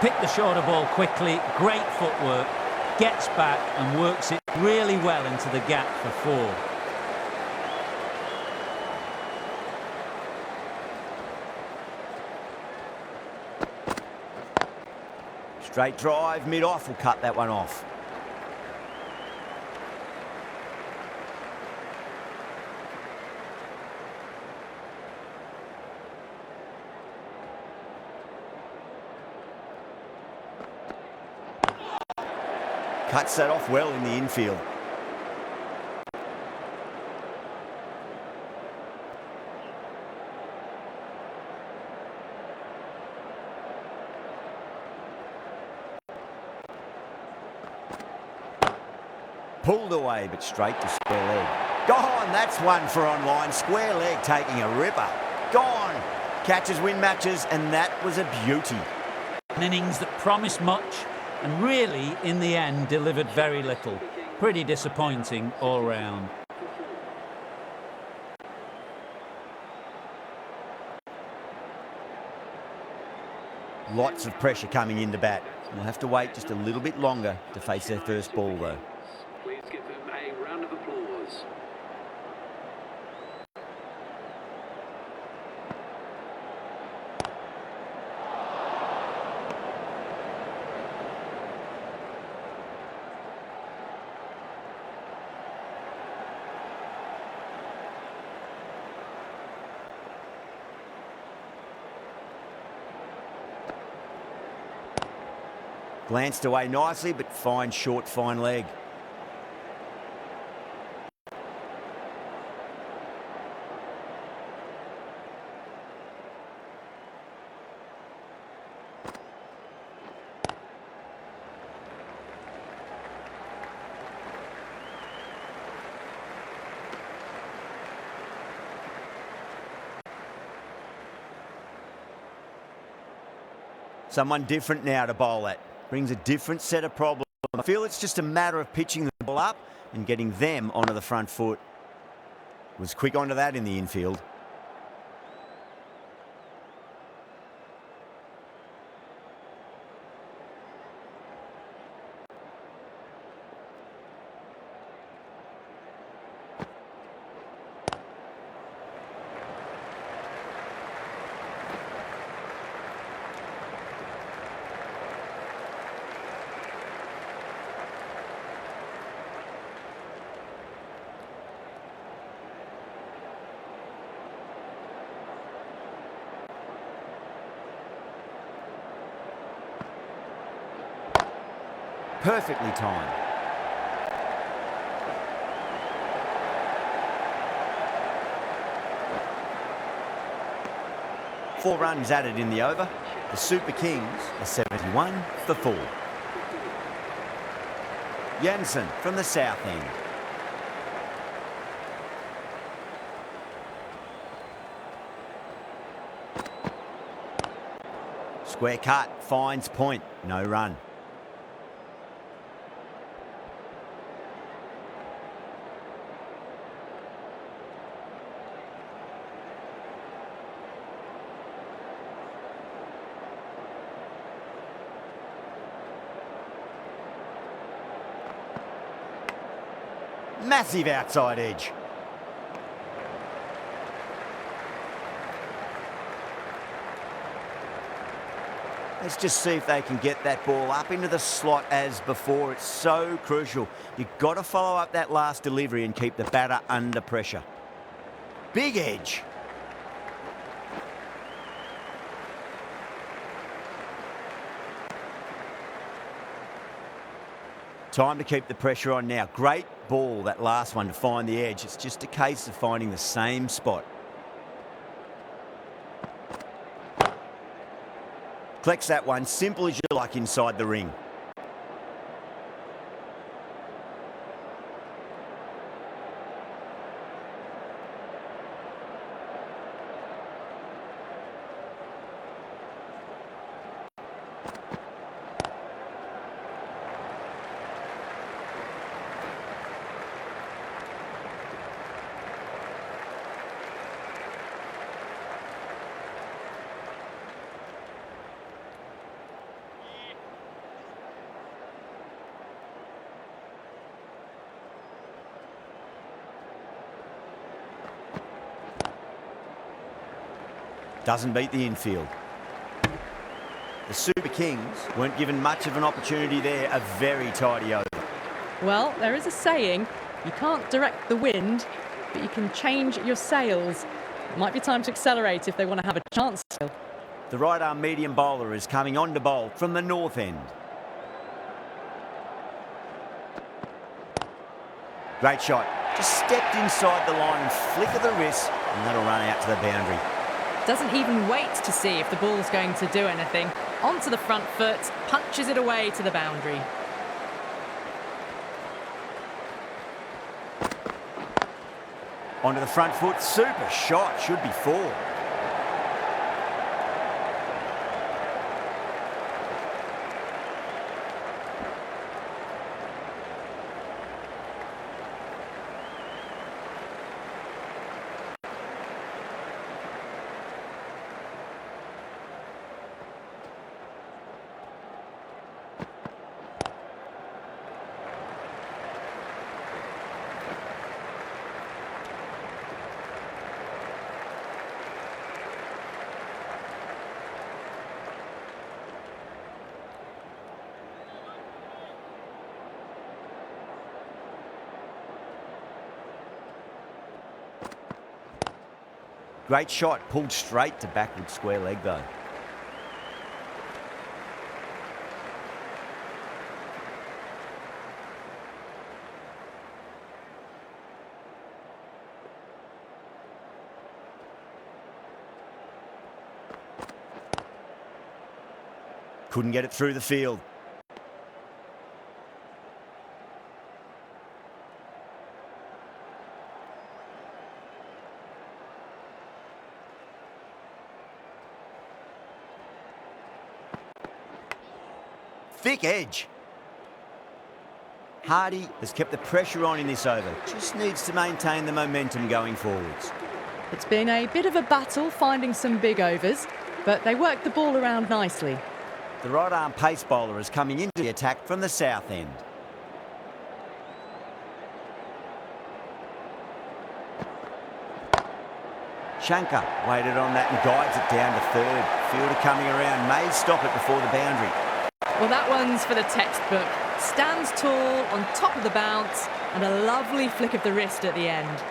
Picked the shorter ball quickly, great footwork, gets back and works it really well into the gap for 4. Straight drive, mid-off will cut that one off. Cuts that off well in the infield. Pulled away, but straight to square leg. Gone, that's one for online. Square leg taking a ripper. Gone. Catches win matches, and that was a beauty. An innings that promised much and really, in the end, delivered very little. Pretty disappointing all round. Lots of pressure coming into bat. We'll have to wait just a little bit longer to face their first ball, though. Please give them a round of applause. Glanced away nicely, but fine short, fine leg. Someone different now to bowl at. Brings a different set of problems. I feel it's just a matter of pitching the ball up, and getting them onto the front foot. Was quick onto that in the infield. Perfectly timed. Four runs added in the over. The Super Kings are 71 for 4. Jansen from the south end. Square cut, finds point, no run. Massive outside edge. Let's just see if they can get that ball up into the slot as before. It's so crucial. You've got to follow up that last delivery and keep the batter under pressure. Big edge. Time to keep the pressure on now. Great ball, that last one, to find the edge. It's just a case of finding the same spot. Collects that one, simple as you like, inside the ring. Doesn't beat the infield. The Super Kings weren't given much of an opportunity there. A very tidy over. Well, there is a saying, you can't direct the wind, but you can change your sails. It might be time to accelerate if they want to have a chance still. The right-arm medium bowler is coming on to bowl from the north end. Great shot. Just stepped inside the line and flick of the wrist, and that'll run out to the boundary. Doesn't even wait to see if the ball's going to do anything. Onto the front foot, punches it away to the boundary. Onto the front foot, super shot, should be 4. Great shot, pulled straight to backward square leg though. Couldn't get it through the field. Thick edge. Hardy has kept the pressure on in this over. Just needs to maintain the momentum going forwards. It's been a bit of a battle finding some big overs, but they worked the ball around nicely. The right-arm pace bowler is coming into the attack from the south end. Shankar waited on that and guides it down to third. Fielder coming around, may stop it before the boundary. Well, that one's for the textbook. Stands tall, on top of the bounce, and a lovely flick of the wrist at the end.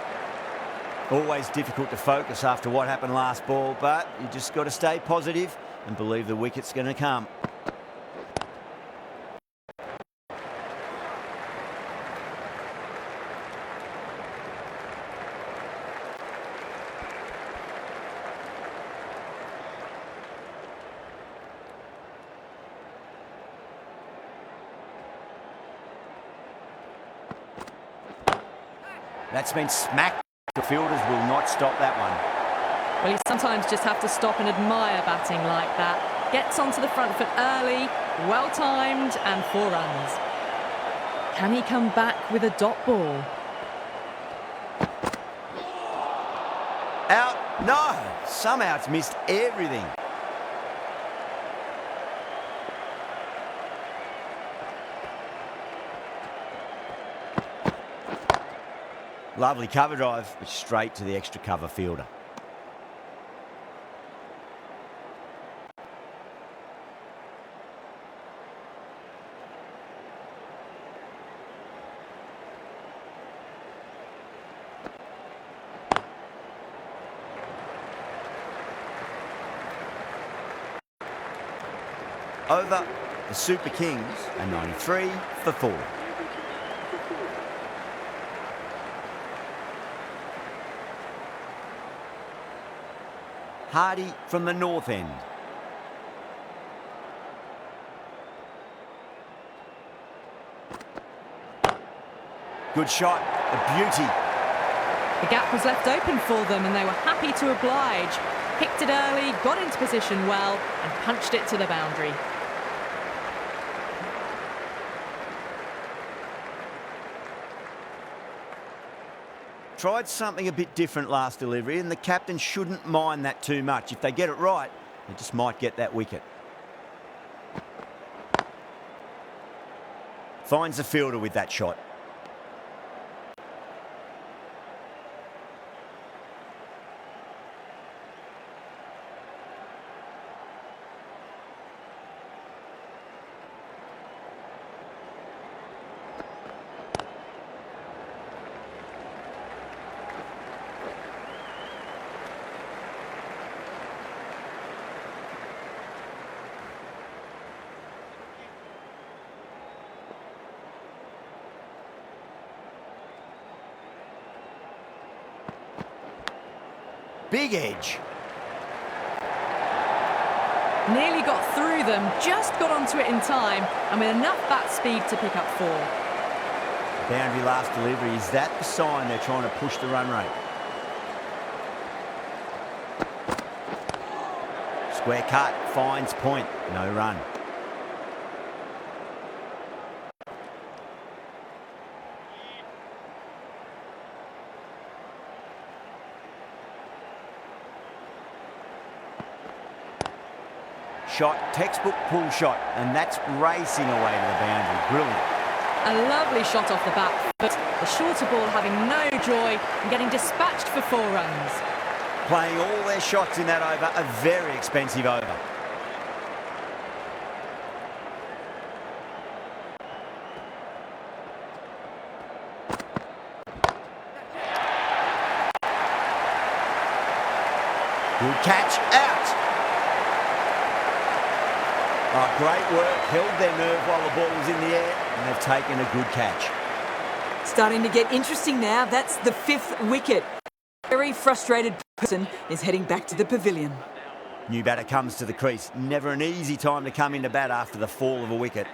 Always difficult to focus after what happened last ball, but you just got to stay positive and believe the wicket's going to come. That's been smacked. The fielders will not stop that one. Well, you sometimes just have to stop and admire batting like that. Gets onto the front foot early, well-timed, and 4 runs. Can he come back with a dot ball? Out. No. Somehow it's missed everything. Lovely cover drive, but straight to the extra cover fielder. Over, the Super Kings are 93 for 4. Hardy from the north end. Good shot, a beauty. The gap was left open for them and they were happy to oblige. Picked it early, got into position well and punched it to the boundary. Tried something a bit different last delivery and the captain shouldn't mind that too much. If they get it right, they just might get that wicket. Finds the fielder with that shot. Big edge. Nearly got through them, just got onto it in time and with enough bat speed to pick up 4. Boundary last delivery, is that the sign they're trying to push the run rate? Square cut, finds point, no run. Shot, textbook pull shot, and that's racing away to the boundary. Brilliant. A lovely shot off the back foot. The shorter ball having no joy and getting dispatched for 4 runs. Playing all their shots in that over, a very expensive over. Good catch, out. Oh, great work, held their nerve while the ball was in the air, and they've taken a good catch. Starting to get interesting now. That's the 5th wicket. Very frustrated person is heading back to the pavilion. New batter comes to the crease. Never an easy time to come into bat after the fall of a wicket.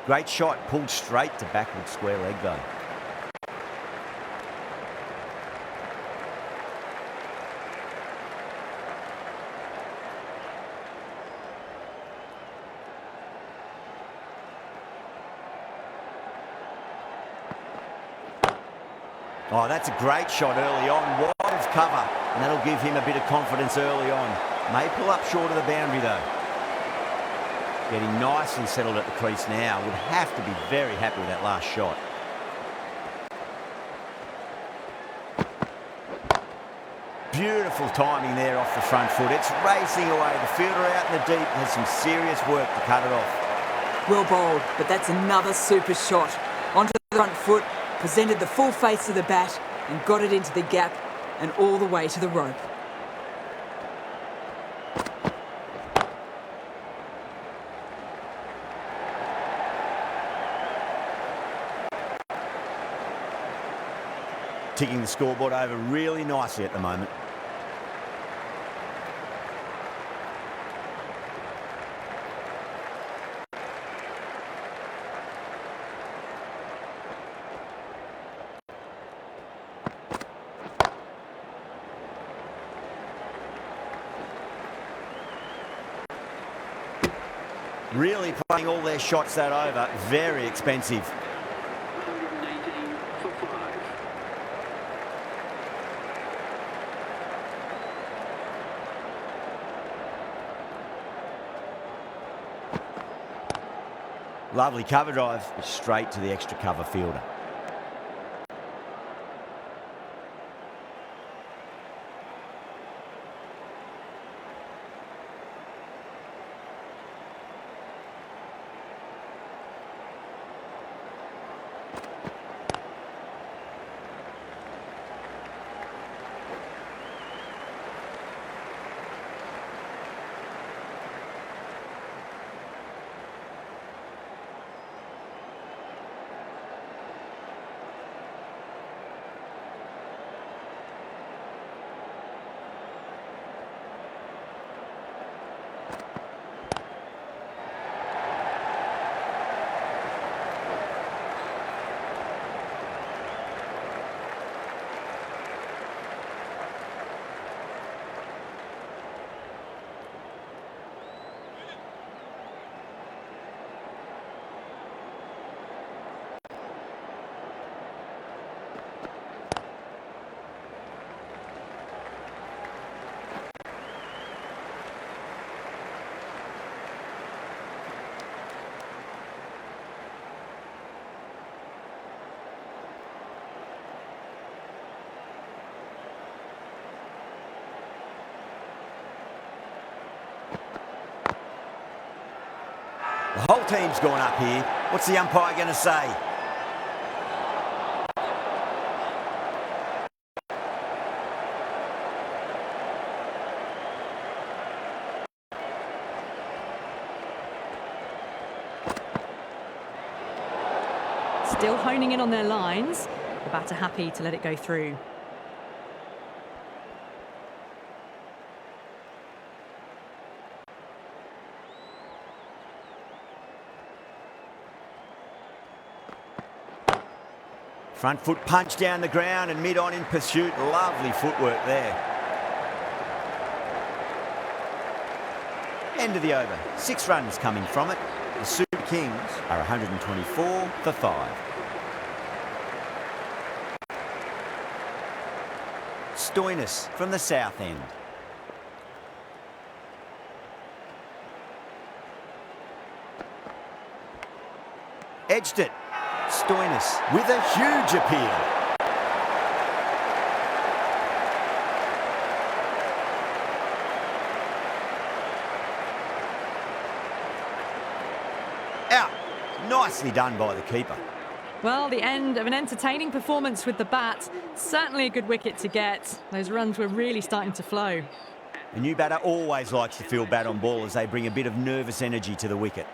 Great shot, pulled straight to backward square leg though. Oh, that's a great shot early on, wide of cover, and that'll give him a bit of confidence early on. May pull up short of the boundary though. Getting nicely settled at the crease now. Would have to be very happy with that last shot. Beautiful timing there off the front foot. It's racing away. The fielder out in the deep has some serious work to cut it off. Well bowled, but that's another super shot. Onto the front foot, presented the full face of the bat and got it into the gap and all the way to the rope. Ticking the scoreboard over really nicely at the moment. Really playing all their shots that over. Very expensive. 118 for 5. Lovely cover drive, straight to the extra cover fielder. The whole team's gone up here. What's the umpire going to say? Still honing in on their lines. The batter happy to let it go through. Front foot punch down the ground and mid-on in pursuit. Lovely footwork there. End of the over. 6 runs coming from it. The Super Kings are 124 for 5. Stoinis from the south end. Edged it. Stoinis with a huge appeal. Out. Nicely done by the keeper. Well, the end of an entertaining performance with the bat. Certainly a good wicket to get. Those runs were really starting to flow. A new batter always likes to feel bat on ball as they bring a bit of nervous energy to the wicket.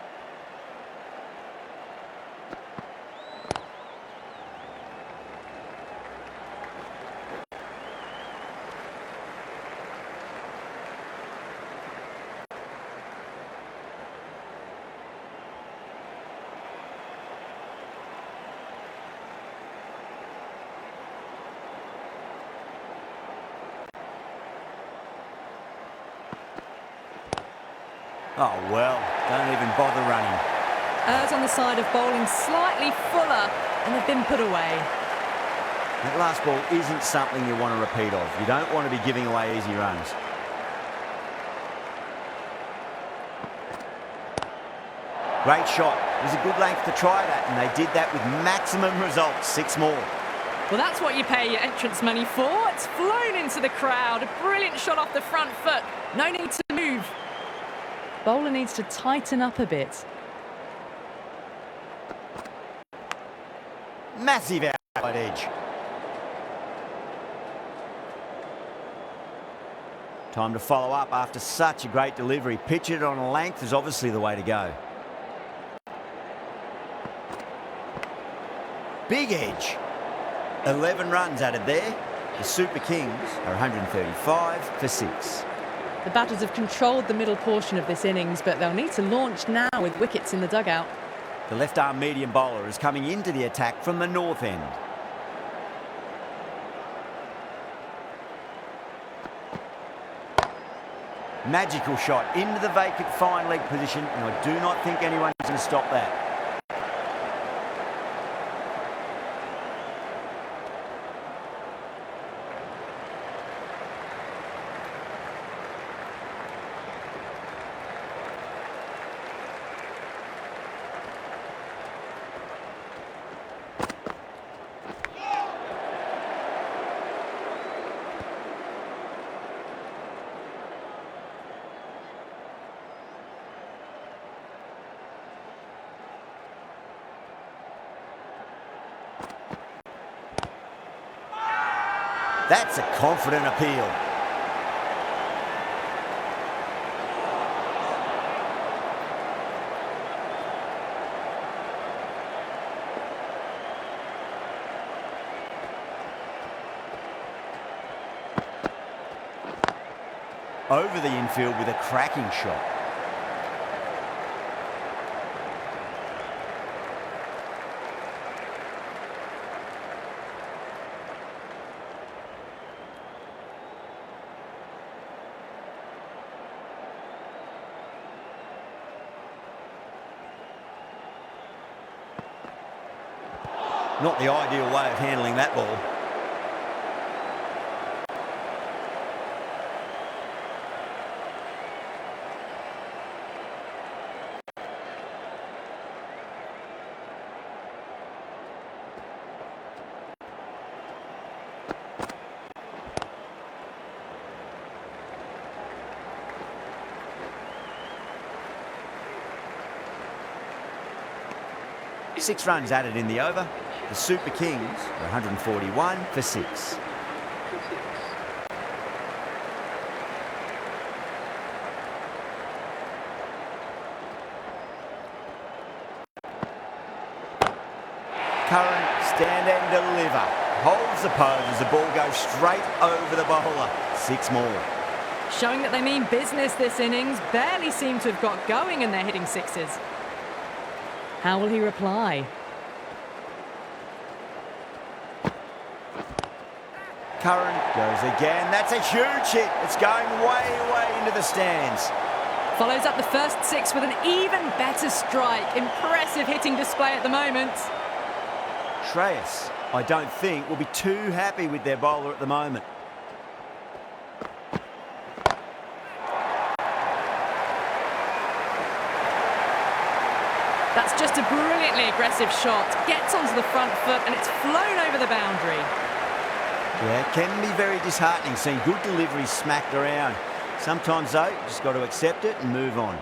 Oh, well, don't even bother running. Errs on the side of bowling slightly fuller, and they've been put away. That last ball isn't something you want to repeat of. You don't want to be giving away easy runs. Great shot. It was a good length to try that, and they did that with maximum results. 6 more. Well, that's what you pay your entrance money for. It's flown into the crowd. A brilliant shot off the front foot. No need to move. Bowler needs to tighten up a bit. Massive outside edge. Time to follow up after such a great delivery. Pitch it on a length is obviously the way to go. Big edge. 11 runs added there. The Super Kings are 135 for 6. The batters have controlled the middle portion of this innings, but they'll need to launch now with wickets in the dugout. The left-arm medium bowler is coming into the attack from the north end. Magical shot into the vacant fine leg position, and I do not think anyone is going to stop that. That's a confident appeal. Over the infield with a cracking shot. Not the ideal way of handling that ball. Six runs added in the over. The Super Kings are 141 for 6. Curran, stand and deliver. Holds the pose as the ball goes straight over the bowler. 6 more. Showing that they mean business this innings. Barely seem to have got going and they're hitting sixes. How will he reply? Curran goes again. That's a huge hit. It's going way into the stands. Follows up the first 6 with an even better strike. Impressive hitting display at the moment. Shreyas, I don't think, will be too happy with their bowler at the moment. That's just a brilliantly aggressive shot. Gets onto the front foot and it's flown over the boundary. Yeah, it can be very disheartening seeing good deliveries smacked around. Sometimes, though, you just got to accept it and move on.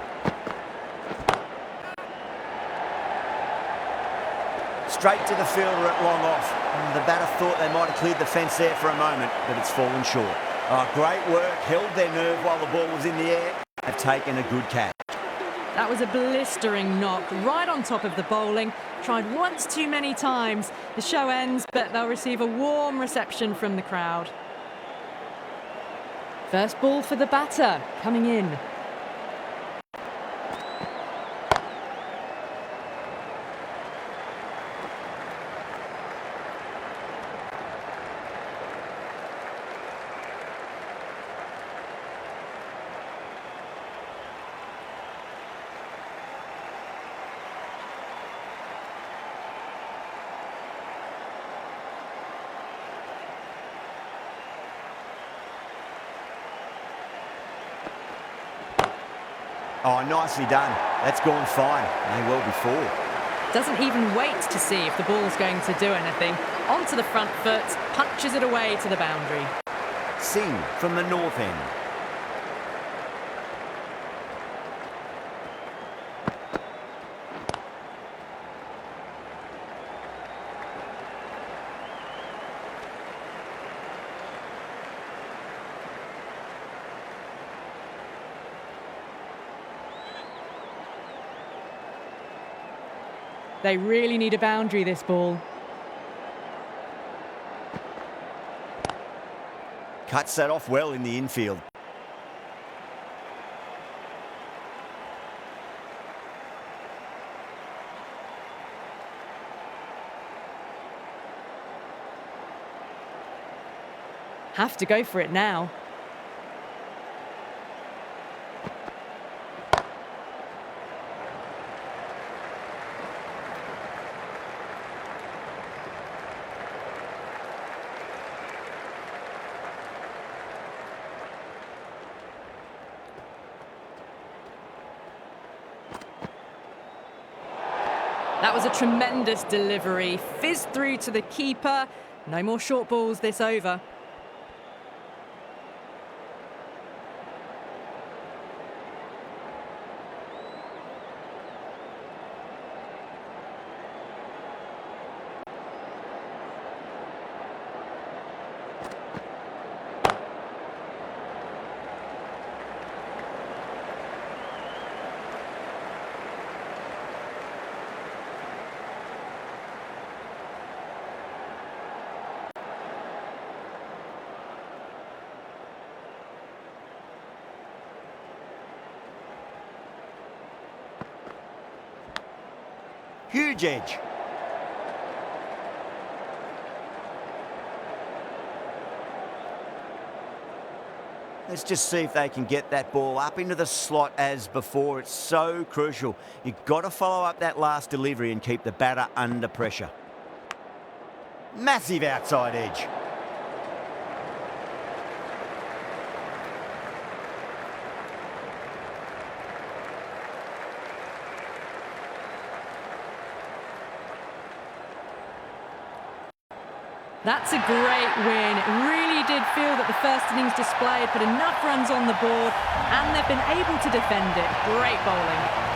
Straight to the fielder at long off. The batter thought they might have cleared the fence there for a moment, but it's fallen short. Oh, great work. Held their nerve while the ball was in the air. Have taken a good catch. That was a blistering knock right on top of the bowling. Tried once too many times. The show ends, but they'll receive a warm reception from the crowd. First ball for the batter, coming in. Oh, nicely done. That's gone fine. May well be four. Doesn't even wait to see if the ball's going to do anything. Onto the front foot, punches it away to the boundary. Singh from the north end. They really need a boundary, this ball. Cuts that off well in the infield. Have to go for it now. That was a tremendous delivery. Fizzed through to the keeper. No more short balls this over. Huge edge. Let's just see if they can get that ball up into the slot as before. It's so crucial. You've got to follow up that last delivery and keep the batter under pressure. Massive outside edge. That's a great win. It really did feel that the first innings display had put enough runs on the board and they've been able to defend it. Great bowling.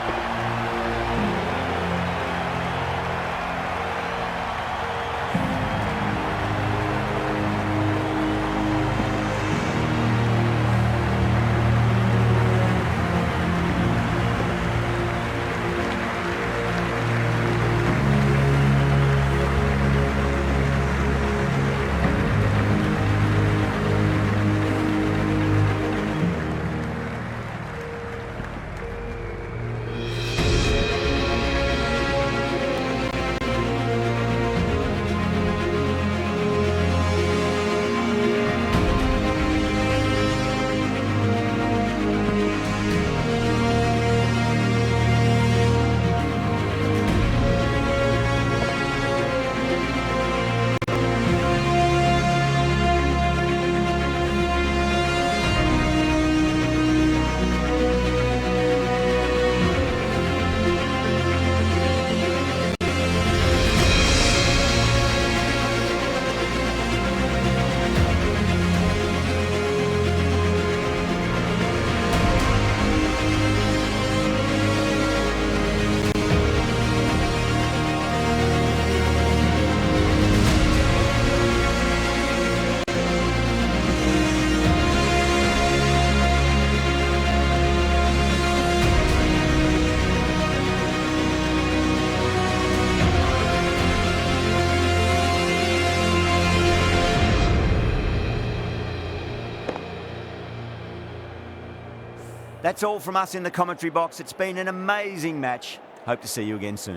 That's all from us in the commentary box. It's been an amazing match. Hope to see you again soon.